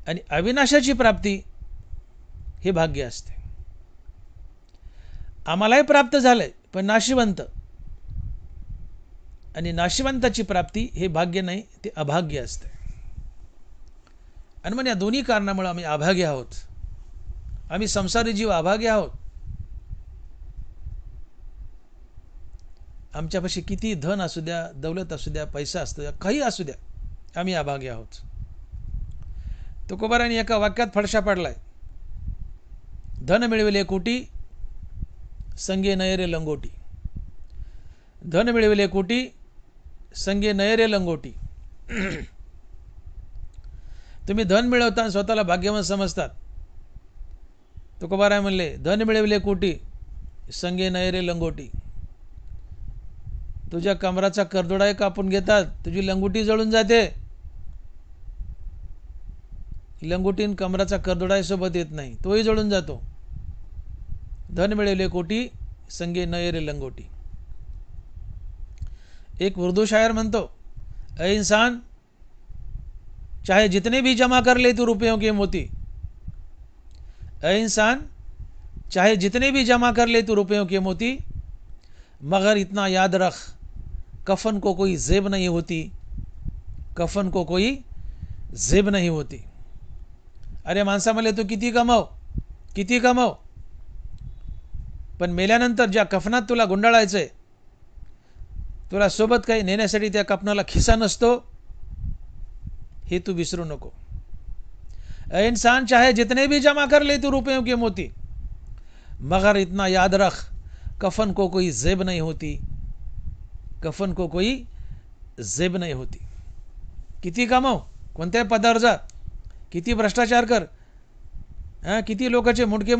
Speaker 1: आणि अविनाशाची प्राप्ती हे भाग्य असते. आम्हालाही प्राप्त झालंय पण नाशिवंत, आणि नाशिवंताची प्राप्ती हे भाग्य नाही, ते अभाग्य असते. आणि मग या दोन्ही कारणामुळे आम्ही अभाग्य आहोत. आम्ही संसारी जीव अभाग्य आहोत. आमच्यापाशी किती धन असू द्या, दौलत असू द्या, पैसा असू द्या, काही असू द्या, आम्ही अभाग्य आहोत. तुकोबारांनी एका वाक्यात फडशा पाडलाय, धन मिळविले कोटी, संगे नयरे लंगोटी. धन मिळविले कोटी, संगे नयरे लंगोटी. तुम्ही धन मिळवता आणि स्वतःला भाग्यवान समजतात. तुकोबाराय म्हणले, धन मिळविले कोटी, संगे नयरे लंगोटी. तुझ्या कमराचा करदोडाही कापून घेतात, तुझी लंगोटी जळून जाते. लंगोटीन कमराचा करदोडाही सोबत येत नाही, तोही जळून जातो. धन मिळवले कोटी, संगे नयरे लंगोटी. एक उर्दू शायर म्हणतो, ऐ इंसान, चाहे जितने भी जमा कर ले तू रुपयों के मोती. ऐ इंसान, चाहे जितने भी जमा कर ले तू रुपयों के मोती, मगर इतना याद रख, कफन को कोई जेब नहीं होती, कफन को कोई झेब नाही होती. अरे माणसा मला तू किती कमाव, पण मेल्यानंतर ज्या कफनात तुला गुंडाळायचंय, तुला सोबत काही नेण्यासाठी त्या कफनाला खिसा नसतो, हे तू विसरू नको. इंसान चाहे जितने भी जमा कर ले तू रुपयों के मोती, मगर इतना याद रख, कफन को कोई जेब नहीं होती, कफन को कोई जेब नहीं होती. किती कमाव, कोणत्याही पदावर जा, किती भ्रष्टाचार कर, किती लोकांचे मुंडके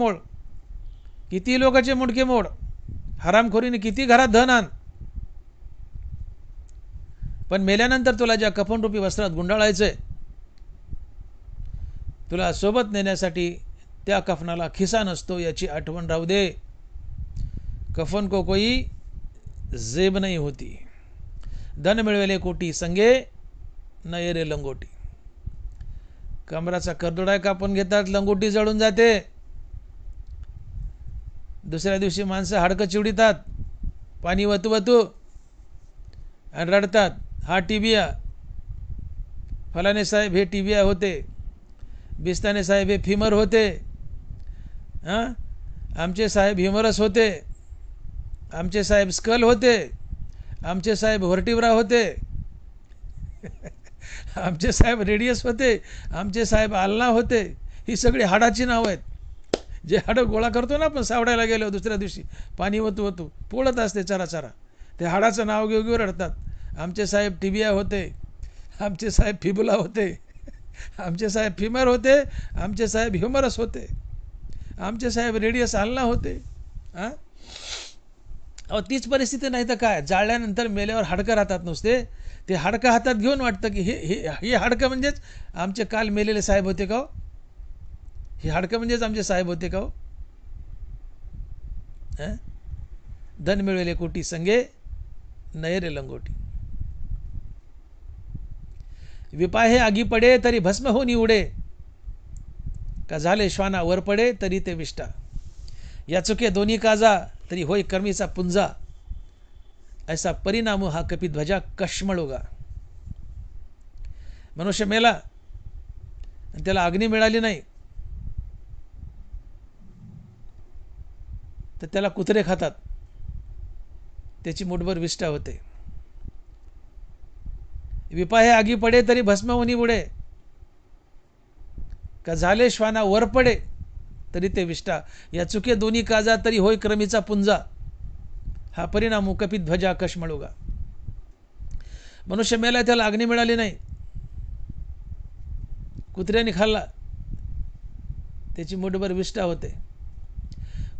Speaker 1: मोड, हरामखोरीने किती घरात धन आण, पण मेल्यानंतर तुला ज्या कफनरूपी वस्त्रात गुंडाळायचंय, तुला सोबत नेण्यासाठी त्या कफनाला खिसा नसतो, याची आठवण राहू दे. कफन को कोई जेब नहीं होती, धन मिळवेले कोटी, संगे नये रे लंगोटी. कमराचा करदोडा कापून घेतात, लंगोटी जळून जाते. दुसऱ्या दिवशी माणसं हाडकं चिवडीतात, पाणी वतू आणि रडतात, हा टीबिया, फलाने साहेब हे टीबिया होते, बिस्ताने साहेब हे फिमर होते, आमचे साहेब ह्युमरस होते, आमचे साहेब स्कल होते, आमचे साहेब व्हर्टिब्रा होते, आमचे साहेब रेडियस होते, आमचे साहेब आलना होते. ही सगळी हाडाची नावं आहेत. जे हाडं गोळा करतो ना आपण सावडायला गेलो दुसऱ्या दिवशी, पाणी वतू पोळत असते चरा, ते हाडाचं नाव घेऊ रडतात. आमचे साहेब टिबिया होते, आमचे साहेब फिबुला होते, आमचे साहेब फिमर होते, आमचे साहेब ह्युमरस होते, आमचे साहेब रेडियस आलना होते. अहो तीच परिस्थिती नाही तर काय. जाळल्यानंतर मेल्यावर हाडकं राहतात नुसते. ते हाडकं हातात घेऊन वाटतं की हे हाडकं म्हणजेच आमचे काल मेलेले साहेब होते का हो, हे हाडकं म्हणजेच आमचे साहेब होते का हो. धन मिळवेले कोटी, संगे नये रे लंगोटी. विपाहे आगी पडे तरी भस्म होनी उडे, का झाले श्वाना वर पडे तरी ते विष्टा. या चुके दोन्ही काजा तरी होय कर्मीचा पुंजा, ऐसा परिणाम हा कपिध्वजा कश्मळोगा. मनुष्य मेला आणि त्याला अग्नी मिळाली नाही तर त्याला कुत्रे खातात, त्याची मुठभर विष्ठा होते. विपाहे आगी पडे तरी भस्म होनी उडे, का झाले श्वाना वर पडे तरी ते विष्ठा. या चुके दोन्ही काजा तरी होय क्रमीचा पुंजा, हा परिणाम कपिध्वजा कश्मळोगा. मनुष्य मेला त्याला अग्नी मिळाली नाही, कुत्र्याने खाल्ला त्याची मुठभर विष्ठा होते.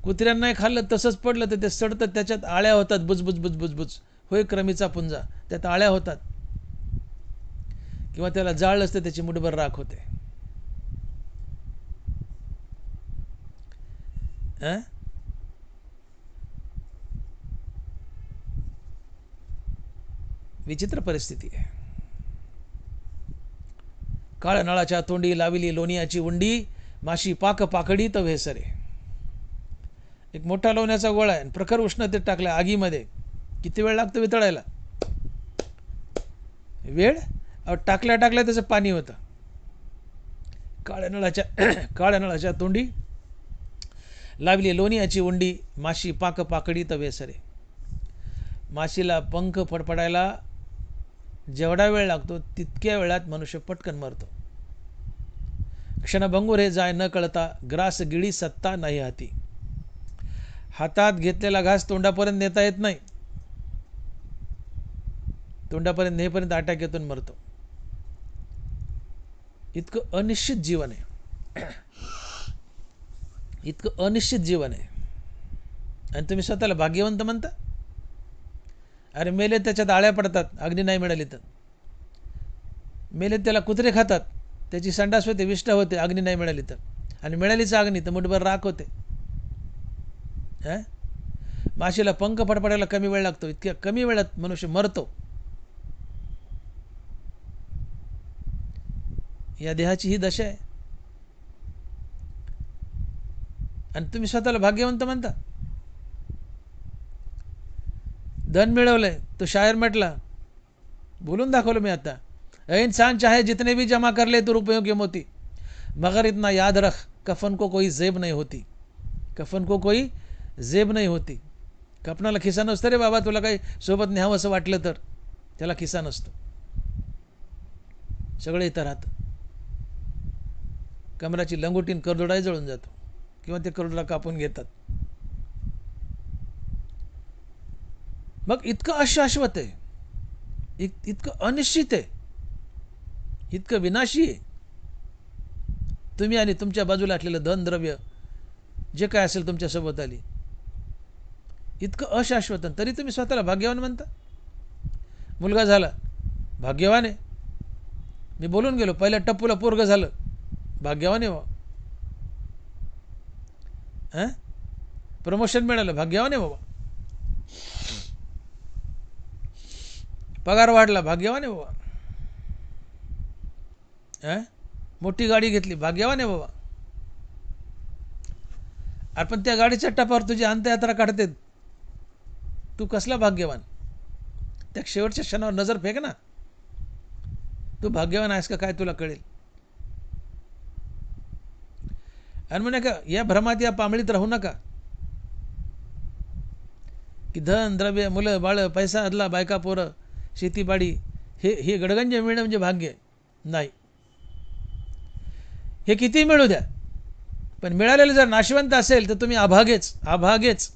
Speaker 1: कुत्र्यांना नाही खाल्लं तसंच पडलं तर ते सडतं, त्याच्यात आळ्या होतात, बुजबुज होय क्रमीचा पुंजा, त्यात आळ्या होतात. किंवा त्याला जाळ असतं, त्याची मुठभर राख होते. विचित्र परिस्थिती आहे. काळ नळाच्या तोंडी लाविली लोणियाची उंडी, माशी पाक पाकडी तर भेसरे. एक मोठा लोण्याचा गोळा आहे, प्रखर उष्णतेत टाकला आगीमध्ये, किती वेळ लागतो वितळायला? वेळ टाकल्या त्याचं पाणी होतं. काळ्या नळाच्या तोंडी लावली लोणियाची उंडी, माशी पाक पाकडी तर वेसरे. माशीला पंख फडफडायला जेवढा वेळ लागतो तितक्या वेळात मनुष्य पटकन मरतो. क्षणभंगूर हे जाय न कळता, ग्रास गिळी सत्ता नाही हाती. हातात घेतलेला घास तोंडापर्यंत नेता येत नाही, तोंडापर्यंत नेपर्यंत अटॅक येतून मरतो. इतकं अनिश्चित जीवन आहे, इतकं अनिश्चित जीवन आहे. आणि तुम्ही स्वतःला भाग्यवंत म्हणता? अरे मेले त्याच्यात आळ्या पडतात, अग्नी नाही मिळाली तर. मेले त्याला कुत्रे खातात, त्याची संडास होते, विष्ठा होते, अग्नी नाही मिळाली तर. आणि मिळालीच अग्नी तर मुठभर राख होते. माशीला पंख फडफडायला कमी वेळ लागतो, इतक्या कमी वेळात मनुष्य मरतो. या देहाची ही दशा आहे. आणि तुम्ही स्वतःला भाग्यवंत म्हणता? धन मिळवलंय, तो शायर म्हटला, बोलून दाखवलं मी आता, ए इंसान चाहे जितने भी जमा कर ले तो रुपयों के मोती, मगर इतना याद रख कफन को कोई जेब नहीं होती, कफन को कोई जेब नाही होती. कफनाला खिसा नसतं रे बाबा, तुला काही सोबत न्यावं असं वाटलं तर त्याला खिसा नसतो, सगळं इथं राहतं. कमराची लंगोटीन करदोडाही जळून जातो किंवा ते करदोडा कापून घेतात. मग इतकं अशाश्वत आहे, इतकं अनिश्चित आहे, इतकं विनाशी आहे. तुम्ही आणि तुमच्या बाजूला असलेलं धन द्रव्य जे काय असेल तुमच्यासोबत आली, इतकं अशाश्वत, तरी तुम्ही स्वतःला भाग्यवान म्हणता. मुलगा झाला भाग्यवान आहे, मी बोलून गेलो, पहिल्या टप्पूला पोरग झालं भाग्यवान आहे. हां, प्रमोशन मिळालं भाग्यवान आहे बाबा, पगार वाढला भाग्यवान आहे बाबा, हां, मोठी गाडी घेतली भाग्यवान आहे बाबा. अरे पण त्या गाडीच्या टपावर तुझी अंत्ययात्रा काढते, तू कसला भाग्यवान? त्या शेवटच्या क्षणावर नजर फेक ना, तू भाग्यवान आहेस का काय तुला कळेल. आणि म्हणे का या भ्रमात या पामळीत राहू नका की धन द्रव्य मुलं बाळ पैसा अदला बायका पोरं शेतीबाडी हे गडगंज मिळणं म्हणजे भाग्य नाही. हे किती मिळू द्या, पण मिळालेलं जर नाशवंत असेल तर तुम्ही अभागेच.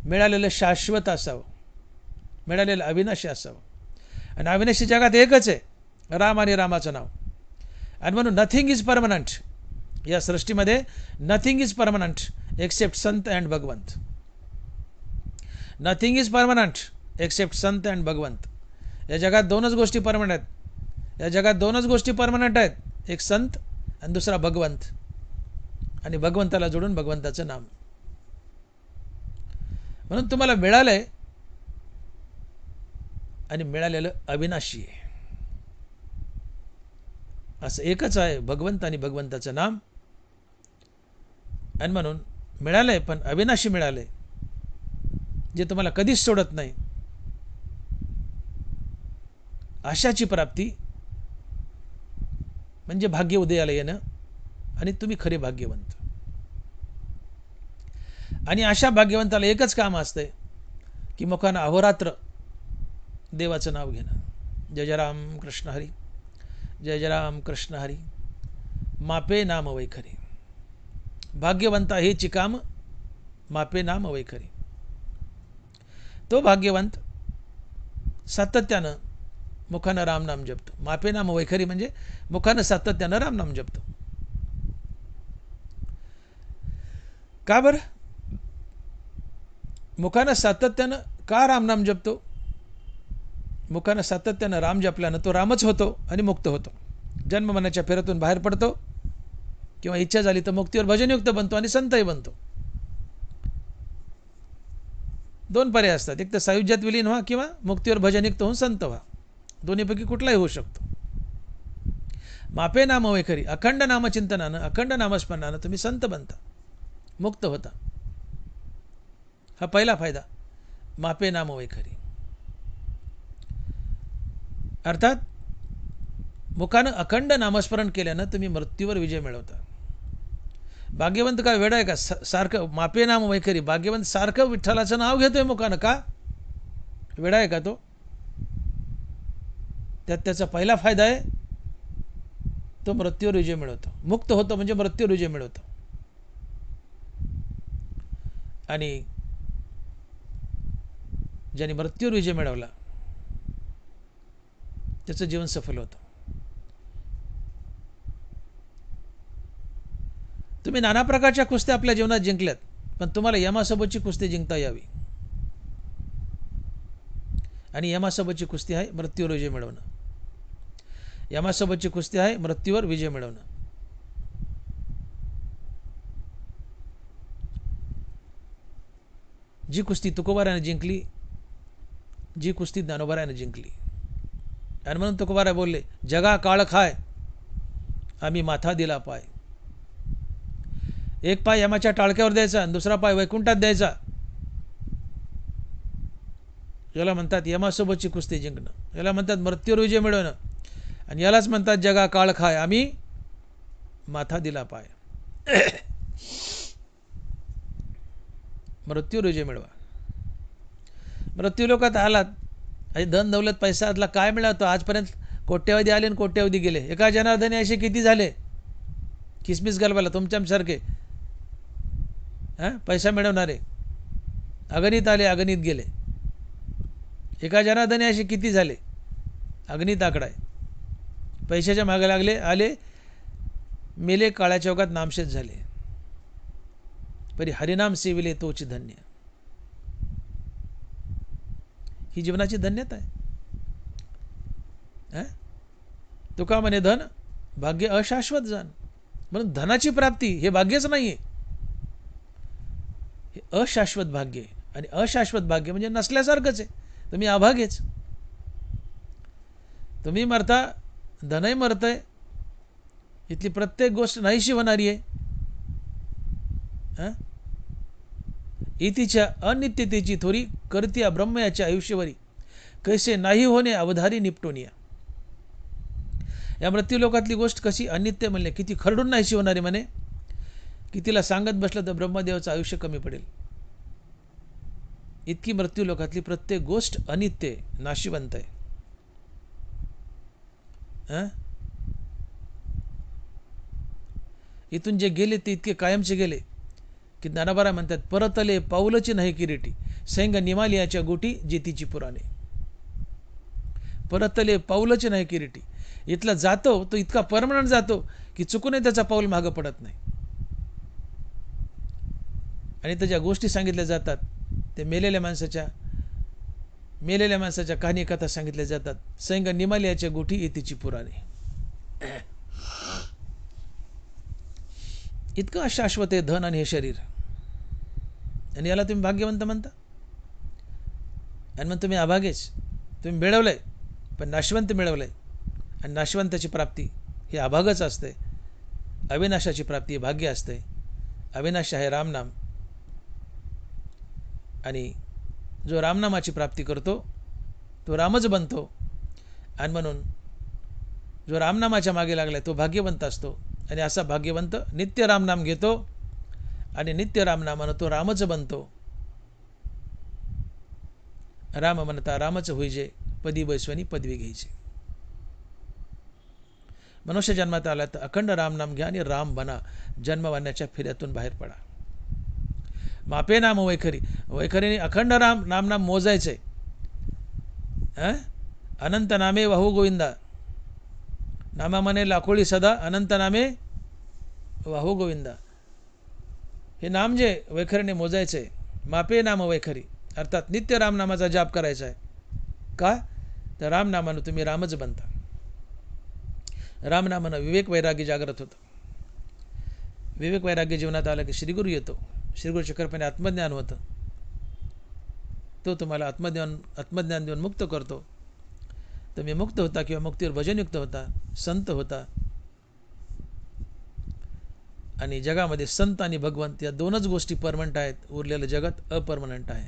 Speaker 1: मिळालेलं शाश्वत असावं, मिळालेलं अविनाशी असावं. आणि अविनाशी जगात एकच आहे, राम आणि रामाचं नाव. आणि म्हणून नथिंग इज परमनंट, या सृष्टीमध्ये nothing is permanent accept Sant and भगवंत. Nothing is permanent accept Sant and भगवंत. या जगात दोनच गोष्टी परमनंट आहेत, या जगात दोनच गोष्टी परमनंट आहेत, एक संत आणि दुसरा भगवंत. आणि भगवंताला जोडून भगवंताचं नाम. म्हणून तुम्हाला मिळालंय आणि मिळालेलं अविनाशी आहे, असं एकच आहे भगवंत आणि भगवंताचं नाम. आणि म्हणून मिळालंय पण अविनाशी मिळालंय, जे तुम्हाला कधीच सोडत नाही. आशाची प्राप्ती म्हणजे भाग्य उदयाला येणं, आणि तुम्ही खरे भाग्यवंत. आणि अशा भाग्यवंताला एकच काम असतंय की मुखानं अहोरात्र देवाचं नाव घेणं. जय जय राम कृष्ण हरी, जय जय राम कृष्ण हरी, मापे नाम वैखरी. भाग्यवंता हेची काम मापे नाम वैखरी. तो भाग्यवंत सातत्यानं मुखानं रामनाम जपतो. मापे नाम वैखरी म्हणजे मुखानं सातत्यानं रामनाम जपतो. का बरं? मुखानं सातत्यानं का रामनाम जपतो? मुखानं सातत्यानं राम जपल्यानं तो रामच होतो आणि मुक्त होतो. जन्म मनाच्या फेऱ्यातून बाहेर पडतो, किंवा इच्छा झाली तर मुक्तीवर भजनयुक्त बनतो आणि संतही बनतो. दोन पर्याय असतात, एक तर सायुज्यात विलीन व्हा किंवा मुक्तीवर भजनयुक्त होऊन संत व्हा. दोन्हीपैकी कुठलाही होऊ शकतो. मापे नाम वैखरी, अखंड नामचिंतनानं अखंड नामस्मरणानं तुम्ही संत बनता, मुक्त होता. हा पहिला फायदा, मापे नाम वैखरी. अर्थात मुखानं अखंड नामस्मरण केल्यानं तुम्ही मृत्यूवर विजय मिळवता. भाग्यवंत काय वेडा आहे का? सारखं मापे नाम वैखरी, भाग्यवंत सारखं विठ्ठलाचं नाव घेतोय मुखानं, का वेडा आहे का तो? त्यात त्याचा पहिला फायदा आहे, तो मृत्यूवर विजय मिळवतो, मुक्त होतो म्हणजे मृत्यूवर विजय मिळवतो. आणि ज्याने मृत्यूवर विजय मिळवला त्याचं जीवन सफल होतं. तुम्ही नाना प्रकारच्या कुस्त्या आपल्या जीवनात जिंकल्यात, पण तुम्हाला यमासोबतची कुस्ती जिंकता यावी. आणि यमासोबतची कुस्ती आहे मृत्यूवर विजय मिळवणं. यमासोबतची कुस्ती आहे मृत्यूवर विजय मिळवणं. जी कुस्ती तुकोबाराने जिंकली, जी कुस्ती ज्ञानोबाराने जिंकली. आणि म्हणून तुकोबारा बोलले, जगा काळ खाय आम्ही माथा दिला पाय. एक पाय यमाच्या टाळक्यावर द्यायचा आणि दुसरा पाय वैकुंठात द्यायचा. याला म्हणतात यमासोबतची कुस्ती जिंकणं, याला म्हणतात मृत्यूवर विजय मिळवणं, आणि यालाच म्हणतात जगा काळ खाय आम्ही माथा दिला पाय. मृत्यूवर विजय मिळवा. मृत्यू लोकात आलात आणि धन दौलत पैसा असला काय मिळवतो? आजपर्यंत कोट्यवधी आले आणि कोट्यवधी गेले. एका जनार्दनी असे किती झाले किसमिस गलबाला तुमच्यासारखे, पैसा मिळवणारे अगणित आले अगणित गेले. एका जनार्दनी असे किती झाले? अगणित आकडा आहे. पैशाच्या मागे लागले, आले, मेले, काळ्या चौकात नामशेष झाले. परी हरिनाम सेविले तोची धन्य. ही जीवनाची धन्यता आहे. तुका म्हणे धन भाग्य अशाश्वत जाण. म्हणून धनाची प्राप्ती हे भाग्यच नाही आहे, हे अशाश्वत भाग्य आहे. आणि अशाश्वत भाग्य म्हणजे नसल्यासारखंच आहे. तुम्ही अभागेच. तुम्ही मरता, धनही मरतंय, इथली प्रत्येक गोष्ट नाहीशी होणारी आहे. इतीच्या अनित्यतेची थोरी करतिया ब्रह्म याच्या आयुष्यवरी कैसे नाही होणे अवधारी निपटोनिया. या मृत्यू लोकातली गोष्ट कशी अनित्य म्हणले, किती खरडून नाहीशी होणारी म्हणे, की तिला सांगत बसलं तर ब्रह्मदेवाचं आयुष्य कमी पडेल. इतकी मृत्यू लोकातली प्रत्येक गोष्ट अनित्य, नाशिवंत आहे. इथून जे गेले ते इतके कायमचे गेले की ज्ञानोबा म्हणतात परतले पाऊलची नाही किरीटी सैंग निमालियाच्या गोटी जेतीची पुराणे. परतले पाऊलची नाही किरीटी. इथला जातो तो इतका परमनंट जातो की चुकूनही त्याचा पाऊल मागं पडत नाही. आणि त्या ज्या गोष्टी सांगितल्या जातात ते मेलेल्या माणसाच्या कहाणी कथा सांगितल्या जातात. सैंग निमालियाच्या गोठी येतीची पुराणे. इतकं अशाश्वत आहे धन आणि हे शरीर, आणि याला तुम्ही भाग्यवंत म्हणता. आणि मग तुम्ही अभागेच. तुम्ही मिळवलंय पण नाशवंत मिळवलंय, आणि नाशवंताची प्राप्ती ही अभागच असते. अविनाशाची प्राप्ती हे भाग्य असते. अविनाश आहे रामनाम, आणि जो रामनामाची प्राप्ती करतो तो रामच बनतो. आणि म्हणून जो रामनामाच्या मागे लागलाय तो भाग्यवंत असतो. आणि असा भाग्यवंत नित्य रामनाम घेतो आणि नित्य रामनामानं तो रामच बनतो. राम म्हणता रामच होईजे, पदी बैसवनी पदवी घ्यायची. मनुष्य जन्मात आला तर अखंड रामनाम घ्या आणि राम बना. जन्मवाण्याच्या फिर्यातून बाहेर पडा. मापे नाम वैखरी. वैखरीने अखंड नामनाम मोजायचंय. अनंत नामे वाहू गोविंदा. नामा म्हणे लाखोळी सदा, अनंत नामे वाहू गोविंदा. हे नाम जे वैखरीने मोजायचंय. मापे नाम वैखरी अर्थात नित्य रामनामाचा जाप करायचा आहे. का तर रामनामानं तुम्ही रामच बनता. रामनामानं विवेक वैराग्य जागृत होतं. विवेक वैराग्य जीवनात आलं की श्रीगुरु येतो. श्रीगुरूच्या कृपेने आत्मज्ञान होतं. तो तुम्हाला आत्मज्ञान देऊन मुक्त करतो. तुम्ही मुक्त होता किंवा मुक्तीवर भजनयुक्त होता, संत होता. आणि जगामध्ये संत आणि भगवंत या दोनच गोष्टी परमनंट आहेत. उरलेलं जगत अपरमनंट आहे.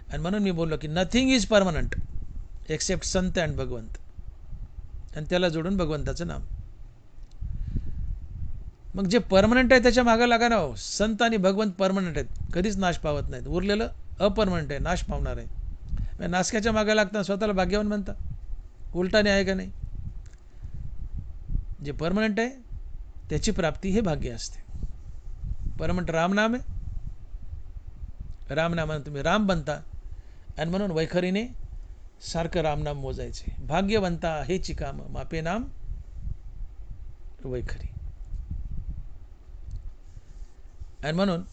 Speaker 1: आणि म्हणून मी बोललो की nothing is permanent accept Sant and भगवंत. आणि त्याला जोडून भगवंताचं नाम. मग जे परमनंट आहे त्याच्या मागं लागा ना हो. संत आणि भगवंत परमनंट आहेत, कधीच नाश पावत नाहीत. उरलेलं अपरमनंट आहे, नाश पावणार आहे. नाशकाच्या मागं लागताना स्वतःला भाग्यवान म्हणता. उलटाने आहे का नाही? जे परमनंट आहे त्याची प्राप्ती हे भाग्य असते. परमनंट रामनाम आहे. रामनामानं तुम्ही राम बनता. आणि म्हणून वैखरीने सारखं रामनाम मोजायचे. भाग्यवंता हेची काम मापे नाम वैखरी. आणि म्हणून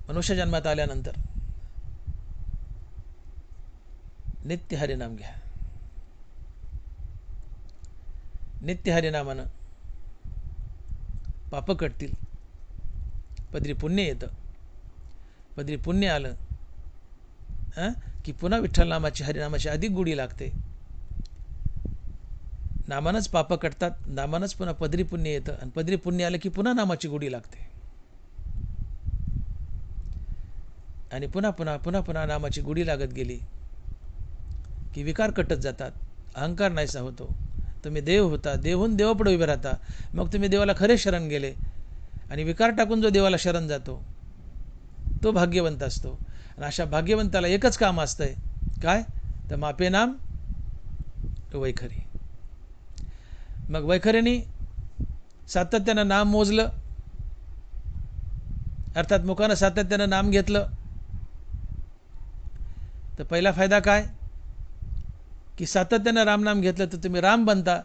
Speaker 1: मनुष्य जन्मात आल्यानंतर नित्य हरिनाम घ्या. नित्य हरिनामानं पाप कटतील. पदरी पुण्य येतं. पदरी पुण्य आलं की पुन्हा विठ्ठल नामाची हरिनामाची अधिक गोडी लागते. नामानंच पाप कटतात, नामानंच पुन्हा पदरी पुण्य येतं. आणि पदरी पुण्य आलं की पुन्हा नामाची गोडी लागते. आणि पुन्हा पुन्हा पुन्हा पुन्हा नामाची गुढी लागत गेली की विकार कटत जातात, अहंकार नाहीसा होतो. तुम्ही देव होता, देवहून देवापुढे उभे राहता. मग तुम्ही देवाला खरे शरण गेले आणि विकार टाकून जो देवाला शरण जातो तो भाग्यवंत असतो. आणि अशा भाग्यवंताला एकच काम असतंय, काय तर मापे नाम वैखरी. मग वैखरीने सातत्यानं नाम मोजलं, अर्थात मुखानं सातत्यानं नाम घेतलं, तर पहिला फायदा काय की सातत्यानं रामनाम घेतलं तर तुम्ही राम बनता.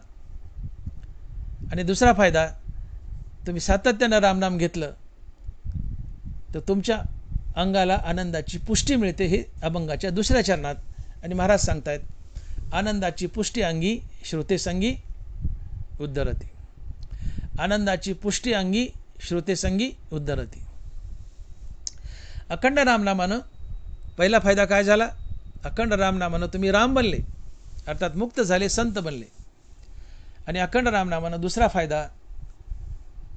Speaker 1: आणि दुसरा फायदा, तुम्ही सातत्यानं रामनाम घेतलं तर तुमच्या अंगाला आनंदाची पुष्टी मिळते. हे अभंगाच्या दुसऱ्या चरणात. आणि महाराज सांगतायत, आनंदाची पुष्टी अंगी श्रुतेसंगी उद्धरती. आनंदाची पुष्टी अंगी श्रुतेसंगी उद्धरती. अखंड रामनामानं पहिला फायदा काय झाला? अखंड रामनामानं तुम्ही राम बनले, अर्थात मुक्त झाले, संत बनले. आणि अखंड रामनामानं दुसरा फायदा,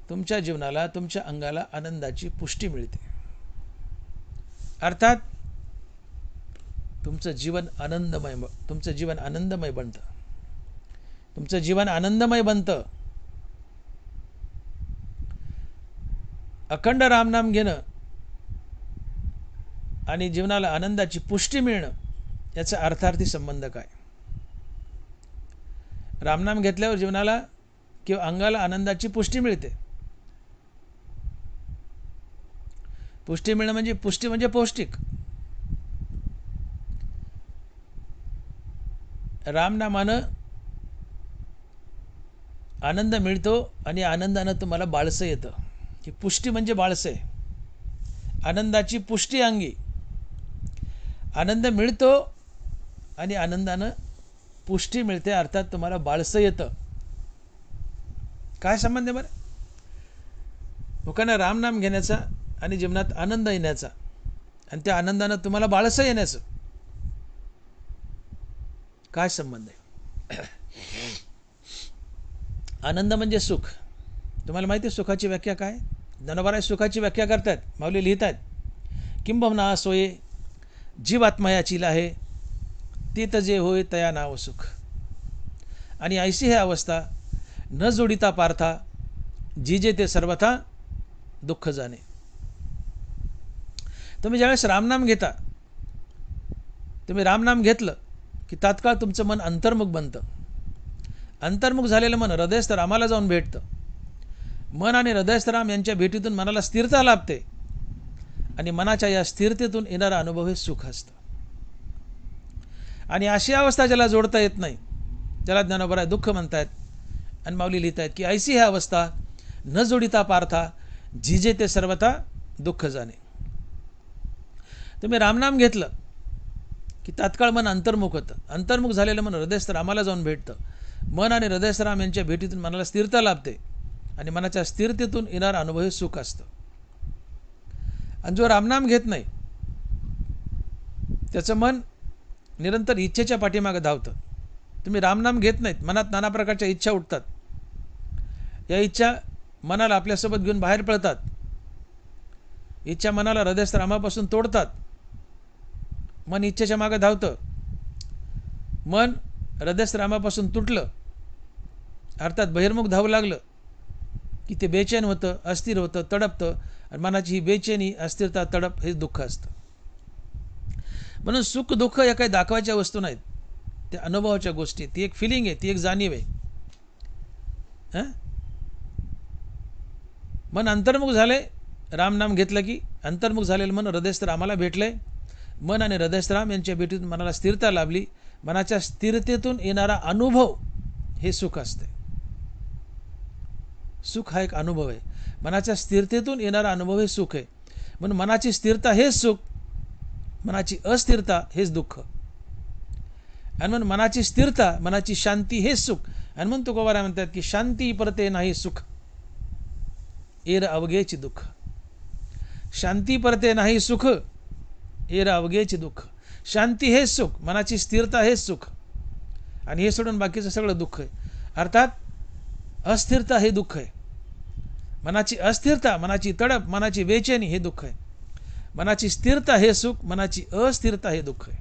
Speaker 1: तुमच्या जीवनाला, तुमच्या अंगाला आनंदाची पुष्टी मिळते. अर्थात तुमचं जीवन आनंदमय बनतं. तुमचं जीवन आनंदमय बनतं. अखंड रामनाम घेणं आणि जीवनाला आनंदाची पुष्टी मिळणं याचा अर्थार्थी संबंध काय? रामनाम घेतल्यावर जीवनाला किंवा अंगाला आनंदाची पुष्टी मिळते. पुष्टी मिळणं म्हणजे, पुष्टी म्हणजे पौष्टिक. रामनामानं आनंद मिळतो आणि आनंदानं तुम्हाला बाळसं येतं. की पुष्टी म्हणजे बाळसं आहे. आनंदाची पुष्टी अंगी, आनंद मिळतो आणि आनंदानं पुष्टी मिळते, अर्थात तुम्हाला बाळसं येतं. काय संबंध आहे बरं? लोकांना रामनाम घेण्याचा आणि जीवनात आनंद येण्याचा, आणि त्या आनंदानं तुम्हाला बाळसं येण्याचं काय संबंध आहे? आनंद म्हणजे सुख. तुम्हाला माहिती आहे सुखाची व्याख्या काय? ज्ञानोबा सुखाची व्याख्या करतात, माऊली लिहित आहेत, किंबहुना सोये जीवात्मा याचीला आहे, तीत जे होय तया नाव सुख. आणि ऐशी हे अवस्था न जोडिता पार्था, जिजे ते सर्वथा दुःख जाणे. तुम्ही ज्यावेळेस रामनाम घेता, तुम्ही रामनाम घेतलं की तात्काळ तुमचं मन अंतर्मुख बनतं. अंतर्मुख झालेलं मन हृदयस्थ रामाला जाऊन भेटतं. मन आणि हृदयस्थ राम यांच्या भेटीतून मनाला स्थिरता लाभते आणि मनाच्या या स्थिरतेतून येणारा अनुभव हे सुख असतं. आणि अशी अवस्था ज्याला जोडता येत नाही त्याला ज्ञानोबा दुःख म्हणतायत. आणि माऊली लिहित आहेत की ऐसी ही अवस्था न जोडिता पार्था, झिजे ते सर्वथा दुःख जाणे. तुम्ही रामनाम घेतलं की तात्काळ मन अंतर्मुख होतं. अंतर्मुख झालेलं मन हृदयस्थ रामाला जाऊन भेटतं. मन आणि हृदयस्थ राम यांच्या भेटीतून मनाला स्थिरता लाभते आणि मनाच्या स्थिरतेतून येणारा अनुभव हे सुख असतं. आणि जो रामनाम घेत नाही त्याचं मन निरंतर इच्छेच्या पाठीमागे धावतं. तुम्ही रामनाम घेत नाहीत, मनात नाना प्रकारच्या इच्छा उठतात. या इच्छा मनाला आपल्यासोबत घेऊन बाहेर पळतात. इच्छा मनाला हृदयस्थ रामापासून तोडतात. मन इच्छेच्या मागे धावतं. मन हृदयस्थ रामापासून तुटलं, अर्थात बहिर्मुख धावू लागलं की ते बेचैन होतं, अस्थिर होतं, तडपतं. आणि मनाची ही बेचैनी, अस्थिरता, तडप हे दुःख असतं. म्हणून सुख दुःख या काही दाखवायच्या वस्तू नाहीत, त्या अनुभवाच्या गोष्टी. ती एक फिलिंग आहे, ती एक जाणीव आहे. मन अंतर्मुख झाले, रामनाम घेतलं की अंतर्मुख झालेलं मन हृदयस्थ रामाला भेटले. मन आणि हृदयस्थ राम यांच्या भेटीतून मनाला स्थिरता लाभली. मनाच्या स्थिरतेतून येणारा अनुभव हे सुख असते. सुख हा एक अनुभव आहे. मनाच्या स्थिरतेतून येणारा अनुभव हे सुख आहे. म्हणून मनाची स्थिरता हेच सुख, मनाची अस्थिरता हेच दुःख. आणि म्हणून मनाची स्थिरता, मनाची शांती हेच सुख. आणि म्हणून तुकोबाराय म्हणतात की शांती परते नाही सुख, एरा अवघेची दुःख. शांती परते नाही सुख, एरा अवघेची दुःख. शांती हेच सुख, मनाची स्थिरता हेच सुख, आणि हे सोडून बाकीचं सगळं दुःख आहे. अर्थात अस्थिरता हे दुःख आहे. मनाची अस्थिरता, मनाची तडप, मनाची बेचैनी हे दुःख आहे. मनाची स्थिरता हे सुख, मनाची अस्थिरता हे दुःख आहे.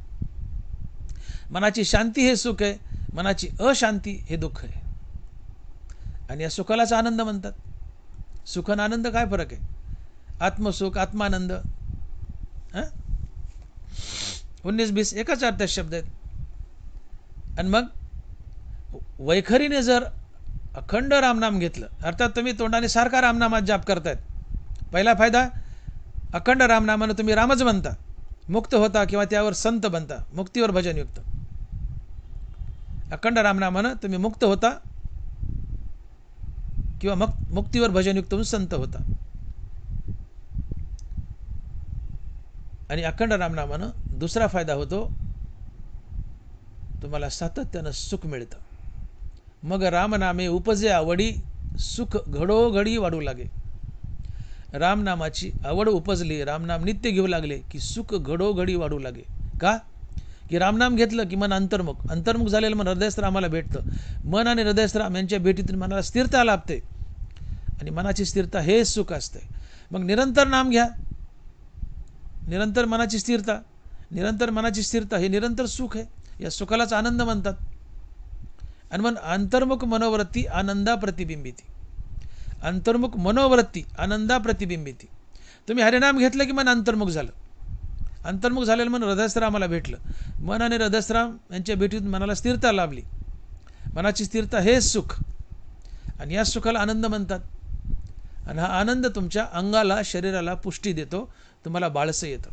Speaker 1: मनाची शांती हे सुख आहे, मनाची अशांती हे दुःख आहे. आणि या सुखालाच आनंद म्हणतात. सुख आणि आनंद काय फरक आहे? आत्मसुख, आत्मानंद, 19-20 एकाच अर्थाचे शब्द आहेत. आणि मग वैखरीने जर अखंड रामनाम घेतलं, अर्थात तुम्ही तोंडाने सारखा रामनामात जाप करतायत, पहिला फायदा, अखंड रामनामानं तुम्ही रामच बनता, मुक्त होता किंवा त्यावर संत बनता, मुक्तीवर भजनयुक्त. अखंड रामनामानं तुम्ही मुक्त होता किंवा मुक्तीवर भजनयुक्त होऊन संत होता. आणि अखंड रामनामानं दुसरा फायदा होतो, तुम्हाला सातत्यानं सुख मिळतं. मग रामनामे उपजे आवडी, सुख घडोघडी वाढू लागे. रामनामाची आवड उपजली, रामनाम नित्य घेऊ लागले की सुख घडोघडी वाढू लागे. का? की रामनाम घेतलं की मन अंतर्मुख झालेलं मन हृदयस्थ रामाला भेटतं. मन आणि हृदयस्थ राम यांच्या भेटीतून मनाला स्थिरता लाभते आणि मनाची स्थिरता हे सुख असते. मग निरंतर नाम घ्या, निरंतर मनाची स्थिरता, निरंतर मनाची स्थिरता हे निरंतर सुख आहे. या सुखालाच आनंद म्हणतात. आणि मग अंतर्मुख मनोवृत्ती आनंदा प्रतिबिंबिती. अंतर्मुख मनोवृत्ती आनंदा प्रतिबिंबिती. तुम्ही हरिनाम घेतलं की मन अंतर्मुख झालं. अंतर्मुख झालेलं मन हृदयस्थरामाला भेटलं. मन आणि हृदयस्थराम यांच्या भेटीतून मनाला स्थिरता लाभली. मनाची स्थिरता हे सुख आणि या सुखाला आनंद म्हणतात. आणि हा आनंद तुमच्या अंगाला, शरीराला पुष्टी देतो. तुम्हाला बाळसं येतं.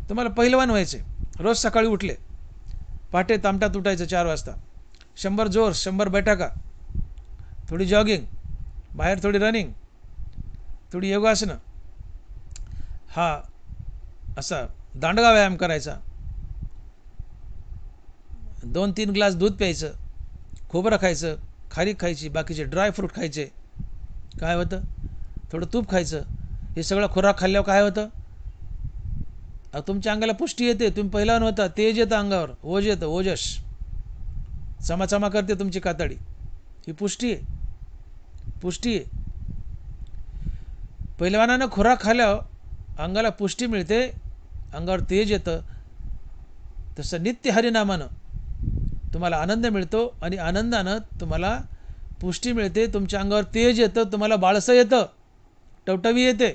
Speaker 1: तुम्हाला पहिलवान व्हायचे. रोज सकाळी उठले, पहाटे तामटात उठायचं 4 वाजता, 100 जोर, 100 बैठका, थोडी जॉगिंग, बाहेर थोडी रनिंग, थोडी योगासनं, हा असा दांडगा व्यायाम करायचा, 2-3 ग्लास दूध प्यायचं, खोबरं खायचं, खारीक खायची, बाकीचे ड्रायफ्रूट खायचे. काय होतं? थोडं तूप खायचं. हे सगळं खुराक खाल्ल्यावर काय होतं? तुमच्या अंगाला पुष्टी येते. तुम्ही पहिलवान होता, तेज येतं अंगावर, ओज येतं, ओजस, चमाचमा करते तुमची कातडी. ही पुष्टी आहे, पुष्टी आहे. पहिलवानानं खुराक खाल्यावर अंगाला पुष्टी मिळते, अंगावर तेज येतं. तसं नित्य हरिनामानं तुम्हाला आनंद मिळतो आणि आनंदानं तुम्हाला पुष्टी मिळते, तुमच्या अंगावर तेज येतं, तुम्हाला बाळसं येतं, टवटवी येते.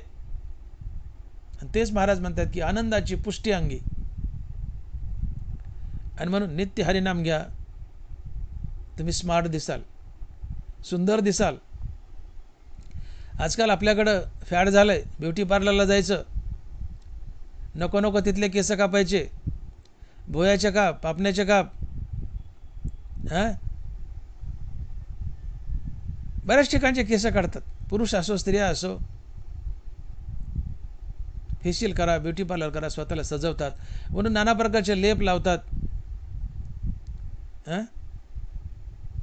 Speaker 1: आणि तेच महाराज म्हणतात की आनंदाची पुष्टी अंगी. आणि म्हणून नित्य हरिनाम घ्या. तुम्ही स्मार्ट दिसाल, सुंदर दिसाल. आजकाल आपल्याकडं फॅड झालंय ब्युटी पार्लरला जायचं, नको नको तिथले केस कापायचे, भोयाचे काप, पापण्याचे काप, बऱ्याच ठिकाणचे केस काढतात. पुरुष असो स्त्रिया असो, फेशियल करा, ब्युटी पार्लर करा, स्वतःला सजवतात, म्हणून नाना प्रकारचे लेप लावतात,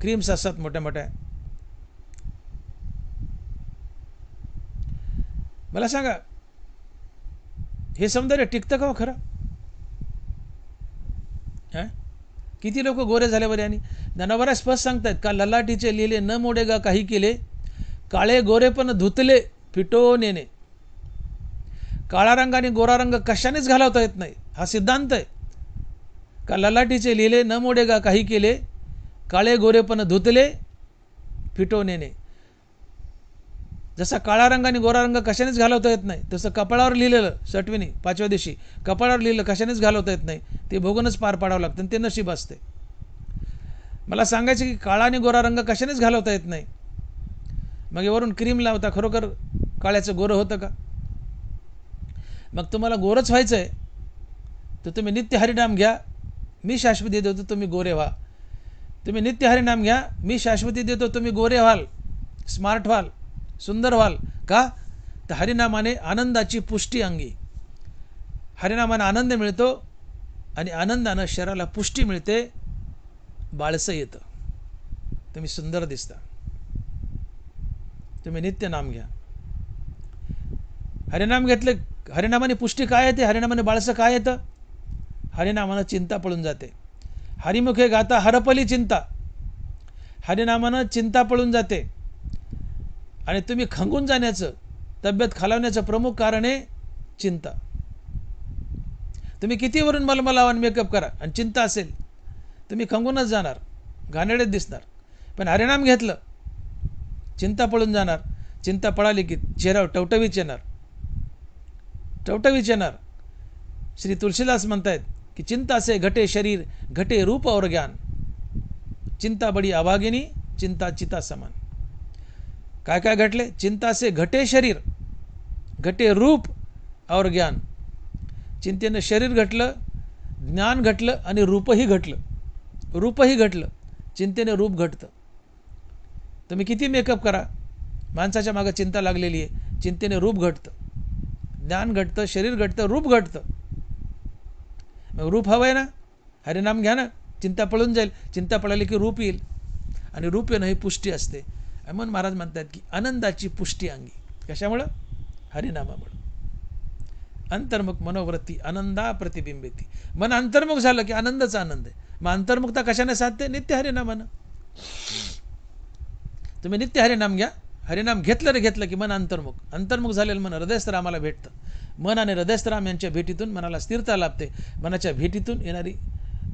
Speaker 1: क्रीम्स असतात मोठ्या मोठ्या. मला सांगा, हे सौंदर्य टिकतं का हो खरं? किती लोक गोरे झाले बरे. आणि ज्ञानोबा स्पष्ट सांगतात का, ललाटीचे लिहिले न मोडेगा काही केले, काळे गोरे पण धुतले फिटो नेणे. काळा रंग आणि गोरा रंग कशानेच घालवता येत नाही, हा सिद्धांत आहे. का ललाटीचे लिहिले न मोडेगा काही केले, काळे गोरे पण धुतले फिटो नेणे. जसा काळा रंग आणि गोरा रंग कशानेच घालवता येत नाही, तसं कपाळावर लिहिलेलं सटविनी 5व्या दिवशी कपाळावर लिहिलं कशानेच घालवता येत नाही, ते भोगूनच पार पाडावं लागतं आणि ते नशीब असते. मला सांगायचं की काळा आणि गोरा रंग कशानेच घालवता येत नाही, मग यावरून क्रीम लावता, खरोखर काळ्याचं गोरं होतं का? मग तुम्हाला गोरच व्हायचं आहे तर तुम्ही नित्य हरिनाम घ्या, मी शाश्वती देतो, तुम्ही गोरे व्हा. तुम्ही नित्य हरिनाम घ्या, मी शाश्वती देतो, तुम्ही गोरे व्हाल, स्मार्ट व्हाल, सुंदर व्हाल. का? तर हरिनामाने आनंदाची पुष्टी अंगी. हरिनामाने आनंद मिळतो आणि आनंदानं शरीराला पुष्टी मिळते, बाळसं येतं, तुम्ही सुंदर दिसता. तुम्ही नित्य नाम घ्या. हरिनाम घेतले, हरिनामाने पुष्टी काय येते, हरिनामाने बाळसं काय येतं? हरिनामानं चिंता पळून जाते. हरिमुखे गाता हरपली चिंता. हरिनामानं चिंता पळून जाते. आणि तुम्ही खंगून जाण्याचं, तब्येत खालावण्याचं प्रमुख कारण आहे चिंता. तुम्ही किती वरून मलमल लावा आणि मेकअप करा आणि चिंता असेल, तुम्ही खंगूनच जाणार, घाणेरडेच दिसणार. पण हरिनाम घेतलं, चिंता पळून जाणार. चिंता पळाली की चेहऱ्यावर टवटवीच येणार, टवटवीच येणार. श्री तुलसीदास म्हणतायत की चिंता से घटे शरीर, घटे रूप और ज्ञान. चिंता बडी अभागिनी, चिंता चिता समान. काय काय घटले? चिंता से घटे शरीर, घटे रूप और ज्ञान. चिंतेनं शरीर घटलं, ज्ञान घटलं आणि रूपही घटलं. रूपही घटलं, चिंतेने रूप घटतं. तुम्ही किती मेकअप करा, माणसाच्या मागं चिंता लागलेली आहे, चिंतेने रूप घटतं, ज्ञान घटतं, शरीर घटतं, रूप घटतं. मग रूप हवं आहे ना, हरिनाम घ्या ना, चिंता पळून जाईल. चिंता पळाली की रूप येईल आणि रूप येणं ही पुष्टी असते. म्हणून महाराज म्हणतात की आनंदाची पुष्टी अंगी. कशामुळं? हरिनामामुळं. अंतर्मुख मनोवृत्ती आनंदा प्रतिबिंबिती. मन अंतर्मुख झालं की आनंदाचा आनंद आहे. मग अंतर्मुखता कशाने साधते? नित्य हरिनामानं. तुम्ही नित्य हरिनाम घ्या. हरिनाम घेतलं रे घेतलं की मन अंतर्मुख. अंतर्मुख झालेलं मन हृदयस्थरामाला भेटतं. मन आणि हृदयस्थराम यांच्या भेटीतून मनाला स्थिरता लाभते. मनाच्या भेटीतून येणारी,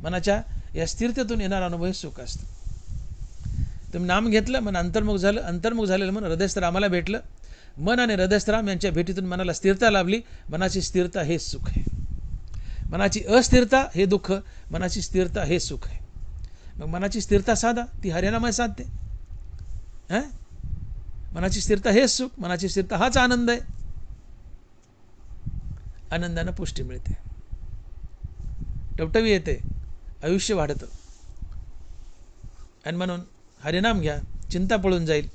Speaker 1: मनाच्या या स्थिरतेतून येणारा अनुभव हे सुख असतं. तुम्ही नाम घेतलं, मन अंतर्मुख झालं, अंतर्मुख झालेलं मन हृदयस्थरामाला भेटलं. मन आणि हृदयस्थराम यांच्या भेटीतून मनाला स्थिरता लाभली. मनाची स्थिरता हे सुख आहे. मनाची अस्थिरता हे दुःख, मनाची स्थिरता हे सुख आहे. मग मनाची स्थिरता साधा, ती हरिनामाने साधते. मनाची स्थिरता हेच सुख, मनाची स्थिरता हाच आनंद आहे. आनंदानं पुष्टी मिळते, टवटवी येते, आयुष्य वाढतं. आणि म्हणून हरिनाम घ्या, चिंता पळून जाईल,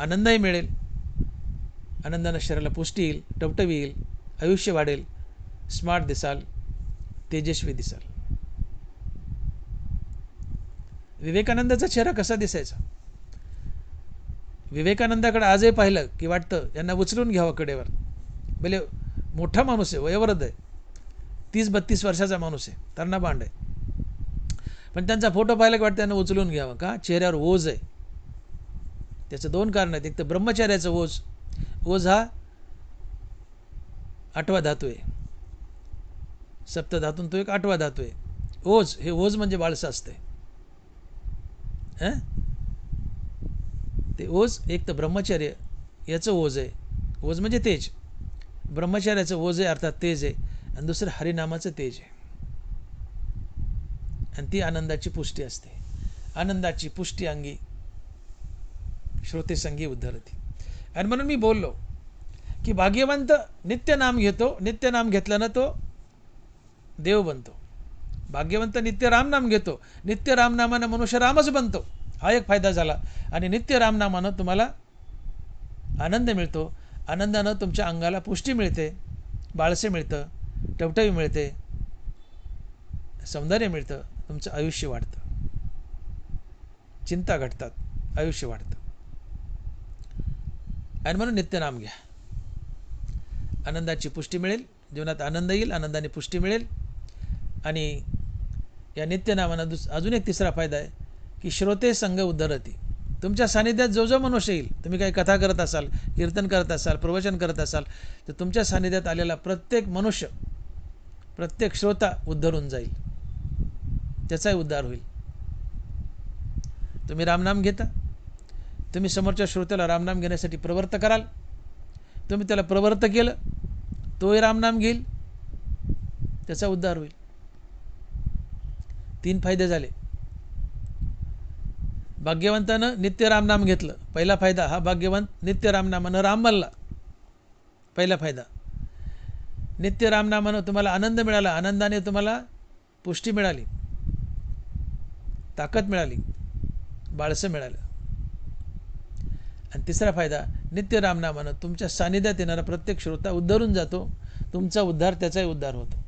Speaker 1: आनंदही मिळेल. आनंदानं शरीराला पुष्टी येईल, टवटवी येईल, आयुष्य वाढेल, स्मार्ट दिसाल, तेजस्वी दिसाल. विवेकानंदाचा चेहरा कसा दिसायचा? विवेकानंदाकडे आजही पाहिलं की वाटतं यांना उचलून घ्यावं कडेवर. भले मोठा माणूस आहे, वयोवृद्ध आहे, 30-32 वर्षाचा माणूस आहे, तरणा बांड आहे, पण त्यांचा फोटो पाहिला की वाटतं त्यांना उचलून घ्यावं. का? चेहऱ्यावर ओझ आहे. त्याचं 2 कारण आहेत. एक तर ब्रह्मचर्याचं ओझ. ओझ हा 8वा धातू आहे, सप्तधातून तो एक 8वा धातू आहे. ओझ, हे ओझ म्हणजे बाळसं असते. ते ओझ, एक तर ब्रह्मचर्य याचं ओझ आहे, ओझ म्हणजे तेज. ब्रह्मचर्याचं ओझ आहे अर्थात तेज आहे. आणि दुसरं हरिनामाचं तेज आहे. आणि ती आनंदाची पुष्टी असते. आनंदाची पुष्टी अंगी श्रोते संगी उद्धरती. आणि म्हणून मी बोललो की भाग्यवंत नित्य नाम घेतो, नित्य नाम घेतल्यानं तो देव बनतो. भाग्यवंत नित्य रामनाम घेतो, नित्य रामनामानं मनुष्य रामच बनतो. हा एक फायदा झाला. आणि नित्य रामनामानं तुम्हाला आनंद मिळतो. आनंदानं तुमच्या अंगाला पुष्टी मिळते, बाळसे मिळतं, टवटवी मिळते, सौंदर्य मिळतं, तुमचं आयुष्य वाढतं, चिंता घटतात, आयुष्य वाढतं. आणि म्हणून नित्यनाम घ्या. आनंदाची पुष्टी मिळेल, जीवनात आनंद येईल, आनंदाने पुष्टी मिळेल. आणि या नित्यनामानं अजून एक तिसरा फायदा आहे की श्रोते संग उद्धरती. तुमच्या सानिध्यात जो जो मनुष्य येईल, तुम्ही काही कथा करत असाल, कीर्तन करत असाल, प्रवचन करत असाल, तर तुमच्या सानिध्यात आलेला प्रत्येक मनुष्य, प्रत्येक श्रोता उद्धरून जाईल, त्याचाही उद्धार होईल. तुम्ही रामनाम घेता, तुम्ही समोरच्या श्रोत्याला रामनाम घेण्यासाठी प्रवृत्त कराल, तुम्ही त्याला प्रवृत्त केलं, तोही रामनाम घेईल, त्याचा उद्धार होईल. 3 फायदे झाले. भाग्यवंतानं नित्य रामनाम घेतलं, पहिला फायदा हा. भाग्यवंत नित्य रामनामानं राम बनला, पहिला फायदा. नित्य रामनामानं तुम्हाला आनंद मिळाला, आनंदाने तुम्हाला पुष्टी मिळाली, ताकद मिळाली, बाळसं मिळालं. आणि तिसरा फायदा, नित्य रामनामानं तुमच्या सानिध्यात येणारा प्रत्येक श्रोता उद्धरून जातो, तुमचा उद्धार त्याचाही उद्धार होतो.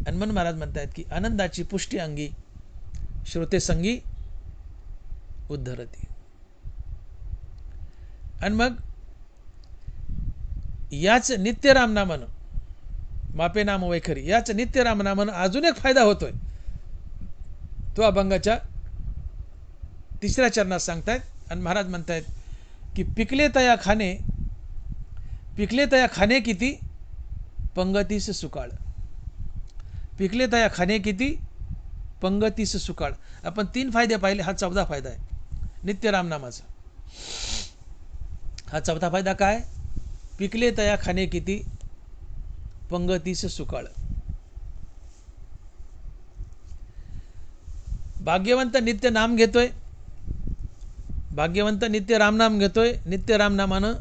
Speaker 1: आणि म्हणून महाराज म्हणतात की आनंदाची पुष्टी अंगी श्रोते संगी उद्धरती. आणि मग याच नित्य रामनामानं, मापे नाम वैखरी, याच नित्य रामनामानं अजून एक फायदा होतोय. तो अभंगाच्या 3ऱ्या चरणात सांगतायत. आणि महाराज म्हणतायत की पिकले तया खाणे, पिकले तया खाणे किती, पंगतीस सुकाळ. पिकले तया खाणे किती, पंगतीस सुकाळ. आपण 3 फायदे पाहिले, हा 14 फायदा आहे नित्य रामनामाचा. हा 4था फायदा काय, पिकले तया खाणे किती, पंगतीस सुकाळ. भाग्यवंत नित्य नाम घेतोय, भाग्यवंत नित्य रामनाम घेतोय, नित्य रामनामानं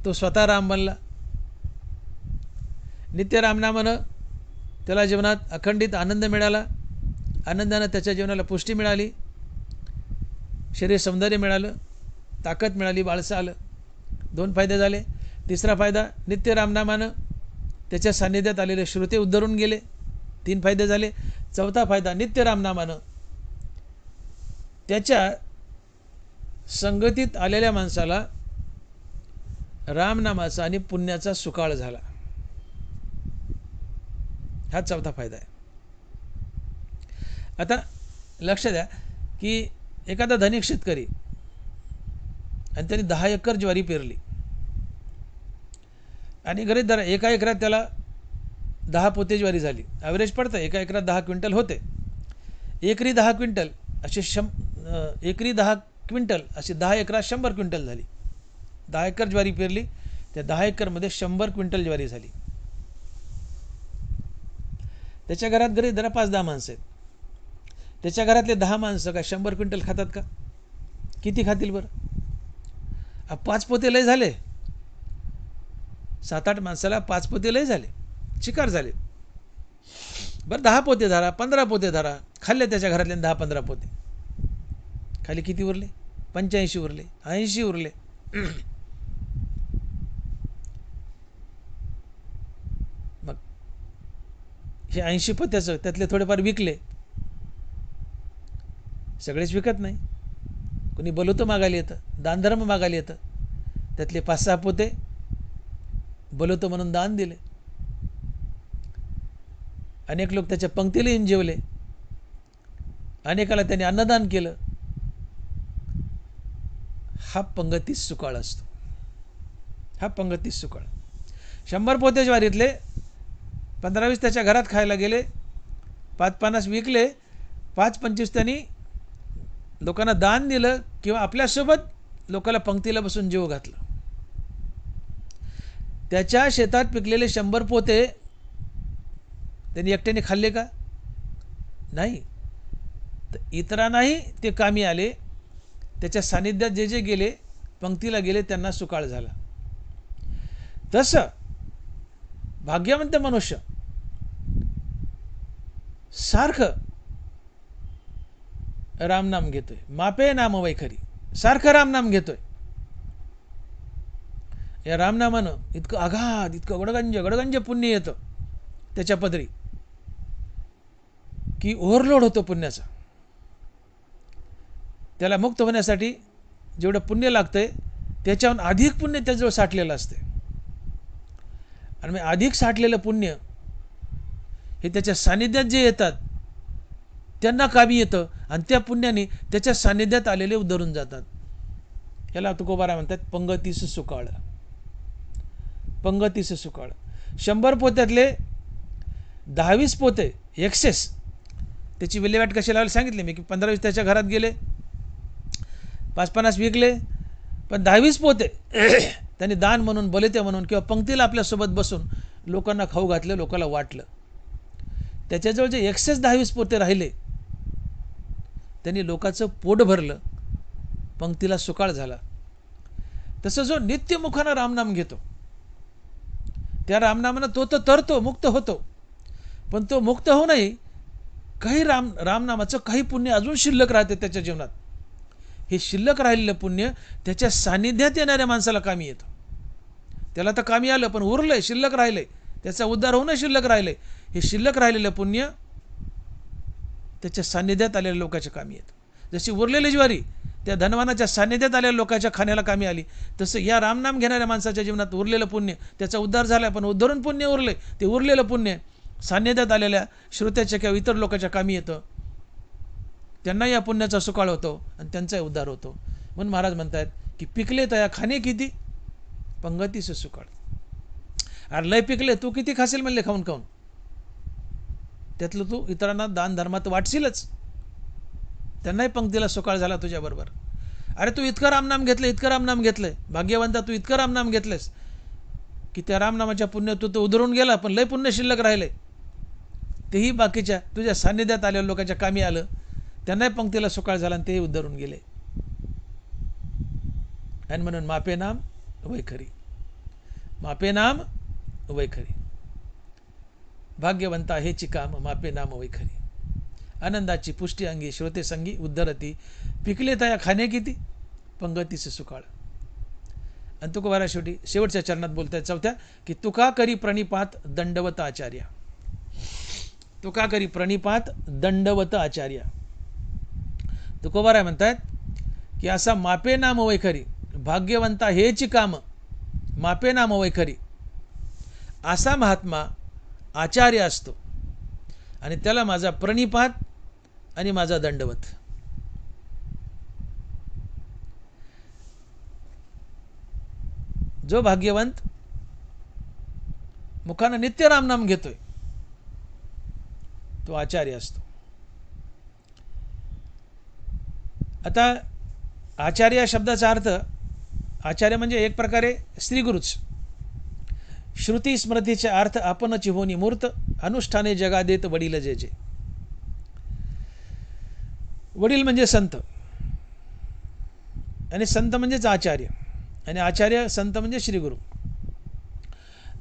Speaker 1: तो स्वतः राम बनला. नित्य रामनामानं त्याला जीवनात अखंडित आनंद मिळाला, आनंदानं त्याच्या जीवनाला पुष्टी मिळाली, शरीर सौंदर्य मिळालं, ताकद मिळाली, बाळसं आलं. 2 फायदे झाले. तिसरा फायदा, नित्य रामनामानं त्याच्या सान्निध्यात आलेले श्रोते उद्धरून गेले, 3 फायदे झाले. 4था फायदा, नित्य रामनामानं त्याच्या संगतीत आलेल्या माणसाला रामनामाचा आणि पुण्याचा सुकाळ झाला. हा 4था फायदा आहे. आता लक्ष द्या की एखादा धनिक शेतकरी आणि त्यांनी 10 एकर ज्वारी पेरली आणि गरीब धरा एका एकरात त्याला 10 पोते ज्वारी झाली. ॲव्हरेज पडतं एका एकरात 10 क्विंटल होते. एकरी 10 क्विंटल असे एकरी 10 क्विंटल अशी 10 एकरात 100 क्विंटल झाली. 10 एकर ज्वारी पेरली, त्या 10 एकरमध्ये 100 क्विंटल ज्वारी झाली. त्याच्या घरात गरीब धरा 5-10 माणसं आहेत. त्याच्या घरातले 10 माणसं काय 100 क्विंटल खातात का? किती खातील बरं? 5 पोते लय झाले. 7-8 माणसाला 5 पोते लय झाले, चिकार झाले. बरं 10 पोते धरा, 15 पोते धरा, खाल्ले त्याच्या घरातले 10-15 पोते. खाली किती उरले? 85 उरले, 80 उरले. मग हे 80 पोत्याचं त्यातले थोडेफार विकले. सगळेच विकत नाही, कोणी बलुतं मागायला येतं, दानधर्म मागायला येतं. त्यातले 5-6 पोते बलुतं म्हणून दान दिले. अनेक लोक त्याच्या पंक्तीला येऊन जेवले, अनेकाला त्यांनी अन्नदान केलं. हा पंगतीस सुकाळ असतो. हा पंगतीस सुकाळ. 100 पोते ज्वारीतले 15-20 त्याच्या घरात खायला गेले, 5-50 विकले, 5-25 त्यांनी लोकांना दान दिलं किंवा आपल्यासोबत लोकांना पंक्तीला बसून जेव घातलं. त्याच्या शेतात पिकलेले 100 पोते त्यांनी एकट्याने खाल्ले का? नाही. तर इतरांनाही ते कामी आले. त्याच्या सानिध्यात जे जे गेले, पंक्तीला गेले, त्यांना सुकाळ झाला. तसं भाग्यवंत मनुष्य सारखं रामनाम घेतोय, मापे नाम वैखरी, सारखं रामनाम घेतोय. या रामनामानं इतकं आघात, इतकं गडगंज पुण्य येतं त्याच्या पदरी की ओव्हरलोड होतो पुण्याचा. त्याला मुक्त होण्यासाठी जेवढं पुण्य लागतंय त्याच्याहून अधिक पुण्य त्याजवळ साठलेलं असते. आणि मग अधिक साठलेलं पुण्य हे त्याच्या सानिध्यात जे येतात त्यांना कामी येतं आणि त्या पुण्याने त्याच्या सानिध्यात आलेले उद्धरून जातात. याला तुकोबारा म्हणतात पंगतीस सुकाळ. पंगतीस सुकाळ. 100 पोत्यातले 10-20 पोते एक्सेस त्याची विल्हेवाट कशी लावायला सांगितले मी की 15-20 त्याच्या घरात गेले, 5-50 विकले, पण 10-20 पोते त्यांनी दान म्हणून, बलिते म्हणून किंवा पंक्तीला आपल्यासोबत बसून लोकांना खाऊ घातलं, लोकांना वाटलं. त्याच्याजवळ जे एक्सेस 10-20 पोते राहिले त्यांनी लोकांचं पोट भरलं, पंक्तीला सुकाळ झाला. तसं जो नित्यमुखानं रामनाम घेतो त्या रामनामानं तो तर तरतो, मुक्त होतो, पण तो मुक्त होऊनही काही रामनामाचं काही पुण्य अजून शिल्लक राहते त्याच्या जीवनात. हे शिल्लक राहिलेलं पुण्य त्याच्या सानिध्यात येणाऱ्या माणसाला कामी येतं. त्याला तर कामी आलं, पण उरलंय, शिल्लक राहिलंय, त्याचा उद्धार होणं शिल्लक राहिलंय. हे शिल्लक राहिलेलं पुण्य त्याच्या सानिध्यात आलेल्या लोकांच्या कामी येतं. जशी उरलेली ज्वारी त्या धनवानाच्या सानिध्यात आलेल्या लोकांच्या खाण्याला कामी आली, तसं या रामनाम घेणाऱ्या माणसाच्या जीवनात उरलेलं पुण्य, त्याचा उद्धार झाला पण उद्धरून पुण्य उरले, ते उरलेलं पुण्य सानिध्यात आलेल्या श्रोत्याच्या किंवा इतर लोकांच्या कामी येतं. त्यांना या पुण्याचा सुकाळ होतो आणि त्यांचाही उद्धार होतो. म्हणून महाराज म्हणतात की पिकले तया खाणे किती, पंगतीस सुकाळ. अरे लय पिकले, तू किती खाशील म्हणले खाऊन खाऊन, त्यातलं तू इतरांना दान धर्मात वाटशीलच, त्यांनाही पंक्तीला सुकाळ झाला तुझ्याबरोबर. अरे तू इतकं रामनाम घेतलं, इतकं रामनाम घेतलंय, भाग्यवंता तू इतकं रामनाम घेतलंस की त्या रामनामाच्या पुण्य तू तर उधळून गेला, पण लय पुण्य शिल्लक राहिले, तेही बाकीच्या तुझ्या सान्निध्यात आलेल्या लोकांच्या कामी आलं, त्यांनाही पंक्तीला सुकाळ झाला आणि तेही उद्धरून गेले. आणि म्हणून मापे नाम वैखरी, मापे नाम वैखरी, भाग्यवंता हेची काम मापे नाम वैखरी. आनंदाची पुष्टी अंगी श्रोते संगी उद्धरती, पिकले तया खाणे किती पंगतीस सुकाळ. आणि तुकोबारा शेवटच्या चरणात बोलताय चौथ्या की तुका करी प्रणिपात दंडवत आचार्य, तुका करी प्रणिपात दंडवत आचार्य. तुकोबारा म्हणतायत की असा मापे नाम वैखरी, भाग्यवंता हेची काम मापे नाम वैखरी, असा महात्मा आचार्य असतो आणि त्याला माझा प्रणिपात आणि माझा दंडवत. जो भाग्यवंत मुखानं नित्य रामनाम घेतोय तो आचार्य असतो. आता आचार्य या शब्दाचा अर्थ, आचार्य म्हणजे एक प्रकारे श्रीगुरुच. श्रुती स्मृतीचे अर्थ आपणची होनी मूर्त, अनुष्ठाने जगा देत वडील जे जे. वडील म्हणजे संत आणि संत म्हणजेच आचार्य आणि आचार्य संत म्हणजे श्रीगुरु.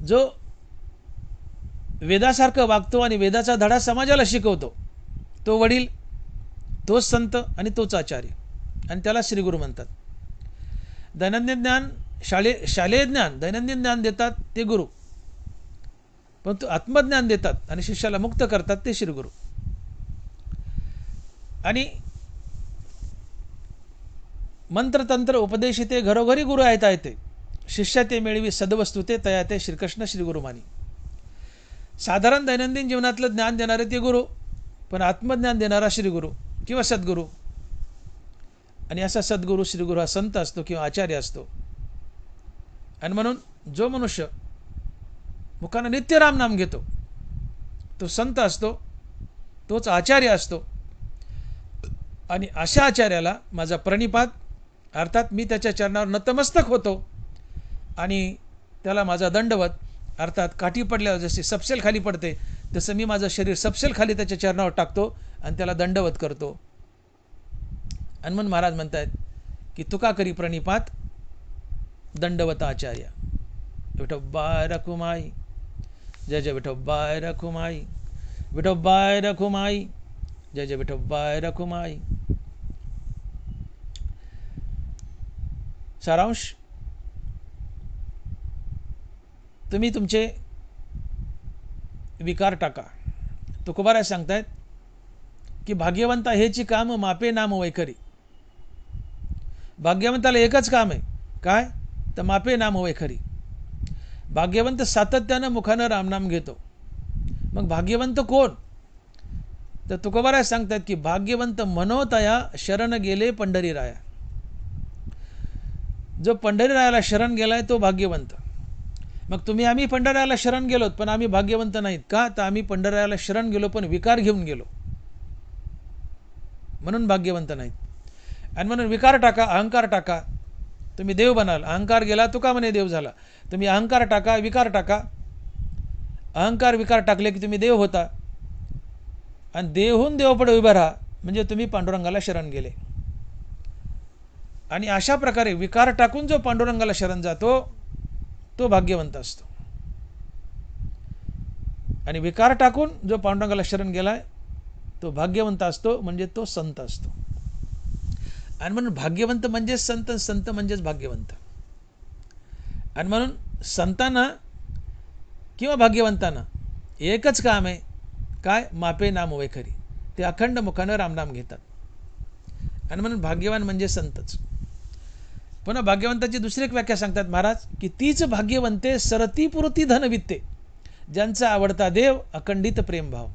Speaker 1: जो वेदासारखं वागतो आणि वेदाचा धडा समाजाला शिकवतो तो वडील, तोच संत आणि तोच आचार्य, आणि त्याला श्रीगुरु म्हणतात. दैनंदिन ज्ञान, शालेय ज्ञान, दैनंदिन ज्ञान देतात ते गुरु, परंतु आत्मज्ञान देतात आणि शिष्याला मुक्त करतात ते श्रीगुरु. आणि मंत्रतंत्र उपदेशिते घरोघरी गुरु आहेत ते, शिष्य ते मिळवी सद्वस्तु ते तया ते श्रीकृष्ण श्रीगुरु मानी. साधारण दैनंदिन जीवनातलं ज्ञान देणारे ते गुरु, पण आत्मज्ञान देणारा श्रीगुरु किंवा सद्गुरु. आणि असा सद्गुरु श्रीगुरु हा संत असतो किंवा आचार्य असतो. आणि म्हणून जो मनुष्य मुखानं नित्य रामनाम घेतो तो संत असतो, तोच आचार्य असतो. आणि अशा आचार्याला माझा प्रणिपात, अर्थात मी त्याच्या चरणावर नतमस्तक होतो, आणि त्याला माझा दंडवत, अर्थात काठी पडल्यावर जशी सपसेल खाली पडते तसं मी माझं शरीर सपसेल खाली त्याच्या चरणावर टाकतो आणि त्याला दंडवत करतो. आणि म्हणून महाराज म्हणतायत की तुका करी प्रणिपात दंडवत आचार्य. विठोबाय रखुमाई, जय जय विठोबाय रखुमाई, विठोबाय रखुमाई, जय जय विठोबाय रखुमाई. सारांश, तुम्ही तुमचे विकार टाका. तुकोबारा सांगतायत की भाग्यवंता हेची काम मापे नाम वैखरी. भाग्यवंताला एकच काम आहे, काय तर मापे नाम वैखरी. भाग्यवंत सातत्यानं मुखानं रामनाम घेतो. मग भाग्यवंत कोण, तर तुकोबारा सांगतात की भाग्यवंत मनोतया शरण गेले पंढरी राया. जो पंढरी रायाला शरण गेलाय तो भाग्यवंत. मग तुम्ही आम्ही पंढररायाला शरण गेलोत पण आम्ही भाग्यवंत नाहीत का, तर आम्ही पंढररायाला शरण गेलो पण विकार घेऊन गेलो म्हणून भाग्यवंत नाहीत. आणि म्हणून विकार टाका, अहंकार टाका, तुम्ही देव बनाल. अहंकार गेला तुका म्हणे देव झाला. तुम्ही अहंकार टाका, विकार टाका. अहंकार विकार टाकले की तुम्ही देव होता, आणि देवहून देवपुढे उभे राहा म्हणजे तुम्ही पांडुरंगाला शरण गेले. आणि अशा प्रकारे विकार टाकून जो पांडुरंगाला शरण जातो तो भाग्यवंत असतो, आणि विकार टाकून जो पांडुरंगाला शरण गेलाय तो भाग्यवंत असतो, म्हणजे तो संत असतो. आणि म्हणून भाग्यवंत म्हणजेच संत, संत म्हणजेच भाग्यवंत. आणि म्हणून संतांना किंवा भाग्यवंतांना एकच काम आहे, काय मापे नाम वैखरी. ते अखंड मुखानं रामनाम घेतात. आणि म्हणून भाग्यवान म्हणजे संतच. पुन्हा भाग्यवंताची दुसरी एक व्याख्या सांगतात महाराज की तीच भाग्यवंते सरती पुरती धनवित्ते, ज्यांचा आवडता देव अखंडित प्रेमभाव.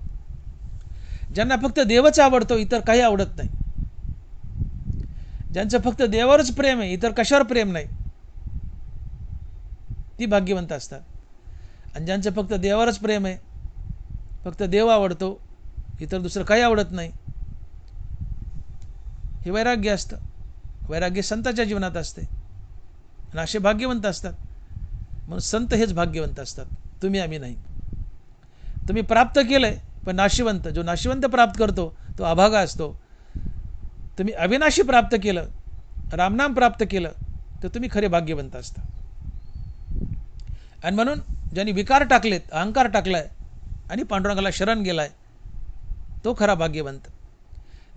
Speaker 1: ज्यांना फक्त देवच आवडतो, इतर काही आवडत नाही. ज्यांचं फक्त देवावरच प्रेम आहे, इतर कशावर प्रेम नाही. ती भाग्यवंत असतात. आणि ज्यांचं फक्त देवावरच प्रेम आहे, फक्त देव आवडतो, इतर दुसरं काही आवडत नाही, हे वैराग्य असतं. वैराग्य संताच्या जीवनात असते आणि असे भाग्यवंत असतात. म्हणून संत हेच भाग्यवंत असतात, तुम्ही आम्ही नाही. तुम्ही प्राप्त केलंय पण नाशिवंत, जो नाशिवंत प्राप्त करतो तो अभागा असतो. तुम्ही अविनाशी प्राप्त केलं, रामनाम प्राप्त केलं, तर तुम्ही खरे भाग्यवंत असता. आणि म्हणून ज्यांनी विकार टाकलेत, अहंकार टाकलाय आणि पांडुरंगाला शरण गेलाय, तो खरा भाग्यवंत.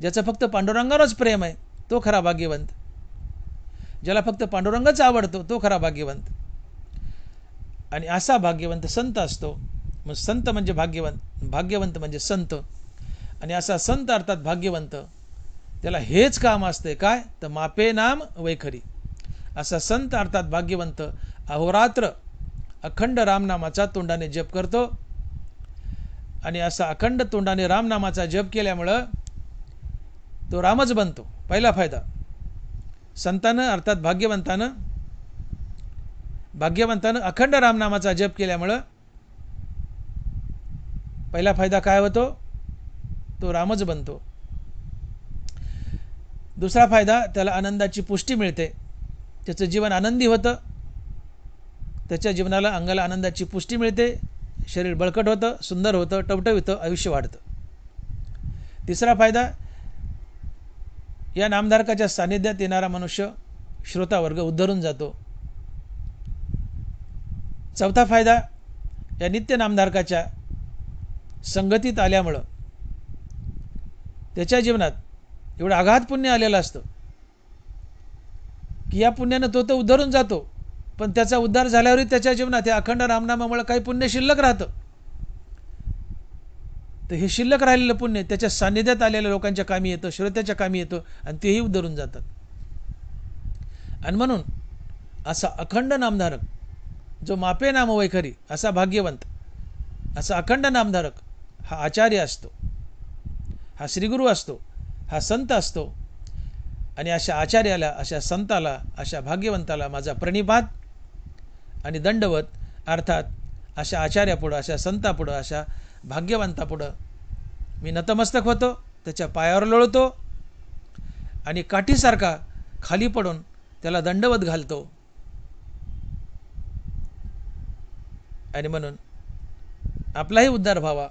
Speaker 1: ज्याचं फक्त पांडुरंगावरच प्रेम आहे, तो खरा भाग्यवंत. ज्याला फक्त पांडुरंगच आवडतो, तो खरा भाग्यवंत. आणि असा भाग्यवंत संत असतो. मग संत म्हणजे भाग्यवंत, भाग्यवंत म्हणजे संत. आणि असा संत अर्थात भाग्यवंत, त्याला हेच काम असते, काय तर मापे नाम वैखरी. असा संत अर्थात भाग्यवंत अहोरात्र अखंड रामनामाचा तोंडाने जप करतो. आणि असा अखंड तोंडाने रामनामाचा जप केल्यामुळं तो रामच बनतो. पहिला फायदा संतानं अर्थात भाग्यवंतानं अखंड रामनामाचा जप केल्यामुळं पहिला फायदा काय होतो, तो रामच बनतो. दुसरा फायदा, त्याला आनंदाची पुष्टी मिळते, त्याचं जीवन आनंदी होतं, त्याच्या जीवनाला अंगाला आनंदाची पुष्टी मिळते, शरीर बळकट होतं, सुंदर होतं, टवटवीतं, आयुष्य वाढतं. तिसरा फायदा, या नामधारकाच्या सानिध्यात येणारा मनुष्य श्रोतावर्ग उद्धरून जातो. चौथा फायदा, या नित्य नामधारकाच्या संगतीत आल्यामुळं त्याच्या जीवनात एवढं अगाध पुण्य आलेलं असतं की या पुण्यानं तो तर उद्धरून जातो, पण त्याचा उद्धार झाल्यावरही त्याच्या जीवनात या अखंड रामनामामुळे काही पुण्य शिल्लक राहतं. तर हे शिल्लक राहिलेलं पुण्य त्याच्या सानिध्यात आलेल्या लोकांच्या कामी येतं, श्रोत्याच्या कामी येतं आणि तेही उद्धरून जातात. आणि म्हणून असा अखंड नामधारक, जो मापे नाम वैखरी, असा भाग्यवंत, असा अखंड नामधारक हा आचार्य असतो, हा श्रीगुरू असतो, हा संत असतो. आणि अशा आचार्याला, अशा संताला, अशा भाग्यवंताला माझा प्रणिपात आणि दंडवत. अर्थात अशा आचार्यापुढं, अशा संतापुढं, अशा भाग्यवंतापुढं मी नतमस्तक होतो, त्याच्या पायावर लोळतो आणि काठीसारखा खाली पडून त्याला दंडवत घालतो. आणि म्हणून आपलाही उद्धार व्हावा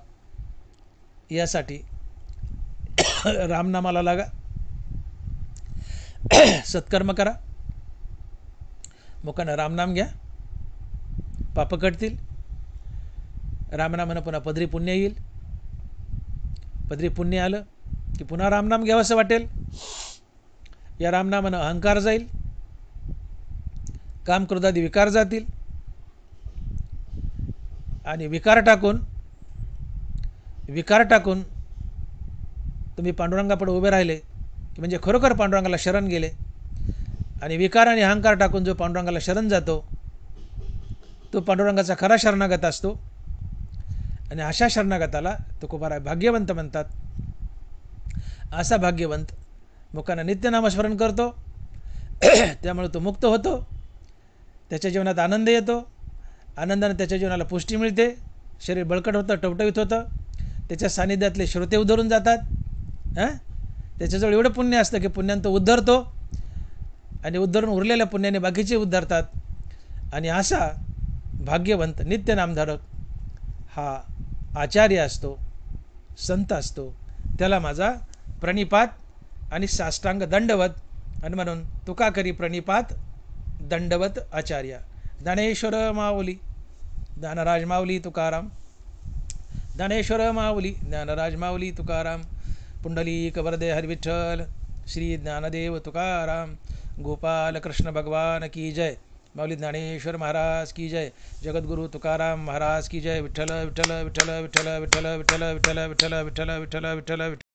Speaker 1: यासाठी रामनामाला लागा, सत्कर्म करा, मुखानं रामनाम घ्या, पाप कटतील. रामनामानं पुन्हा पदरी पुण्य येईल. पदरी पुण्य आलं की पुन्हा रामनाम घ्यावंसं वाटेल. या रामनामानं अहंकार जाईल, काम क्रोधादी विकार जातील. आणि विकार टाकून तुम्ही पांडुरंगापुढे उभे राहिले की म्हणजे खरोखर पांडुरंगाला शरण गेले. आणि विकार आणि अहंकार टाकून जो पांडुरंगाला शरण जातो तो पांडुरंगाचा खरा शरणागत असतो. आणि अशा शरणागताला तुकोबाराय भाग्यवंत म्हणतात. असा भाग्यवंत मुखानं नित्य नामस्मरण करतो, त्यामुळे तो मुक्त होतो, त्याच्या जीवनात आनंद येतो, आनंदाने त्याच्या जीवनाला पुष्टी मिळते, शरीर बळकट होतं, टवटवीत होतं, त्याच्या सानिध्यातले श्रोते उद्धरून जातात. त्याच्याजवळ एवढं पुण्य असतं की पुण्यानं तो उद्धरतो आणि उद्धरून उरलेल्या पुण्याने बाकीचे उद्धरतात. आणि असा भाग्यवंत नित्य नामधारक हा आचार्य असतो, संत असतो, त्याला माझा प्रणिपात आणि साष्टांग दंडवत. आणि म्हणून तुका करी प्रणिपात दंडवत आचार्य. ज्ञानेश्वर माऊली ज्ञानराज माऊली तुकाराम, ज्ञानेश्वर माऊली ज्ञानराज माऊली तुकाराम. पुंडलिक वरदे हरिविठ्ठल, श्री ज्ञानदेव तुकाराम. गोपाल कृष्ण भगवान की जय. माऊली ज्ञानेश्वर महाराज की जय. जगद्गुरु तुकाराम महाराज की जय. विठ्ठल विठ्ठल विठ्ठल विठ्ठल विठ्ठल विठ्ठल विठ्ठल विठ्ठल विठ्ठल विठ्ठल विठ्ठल विठ्ठल.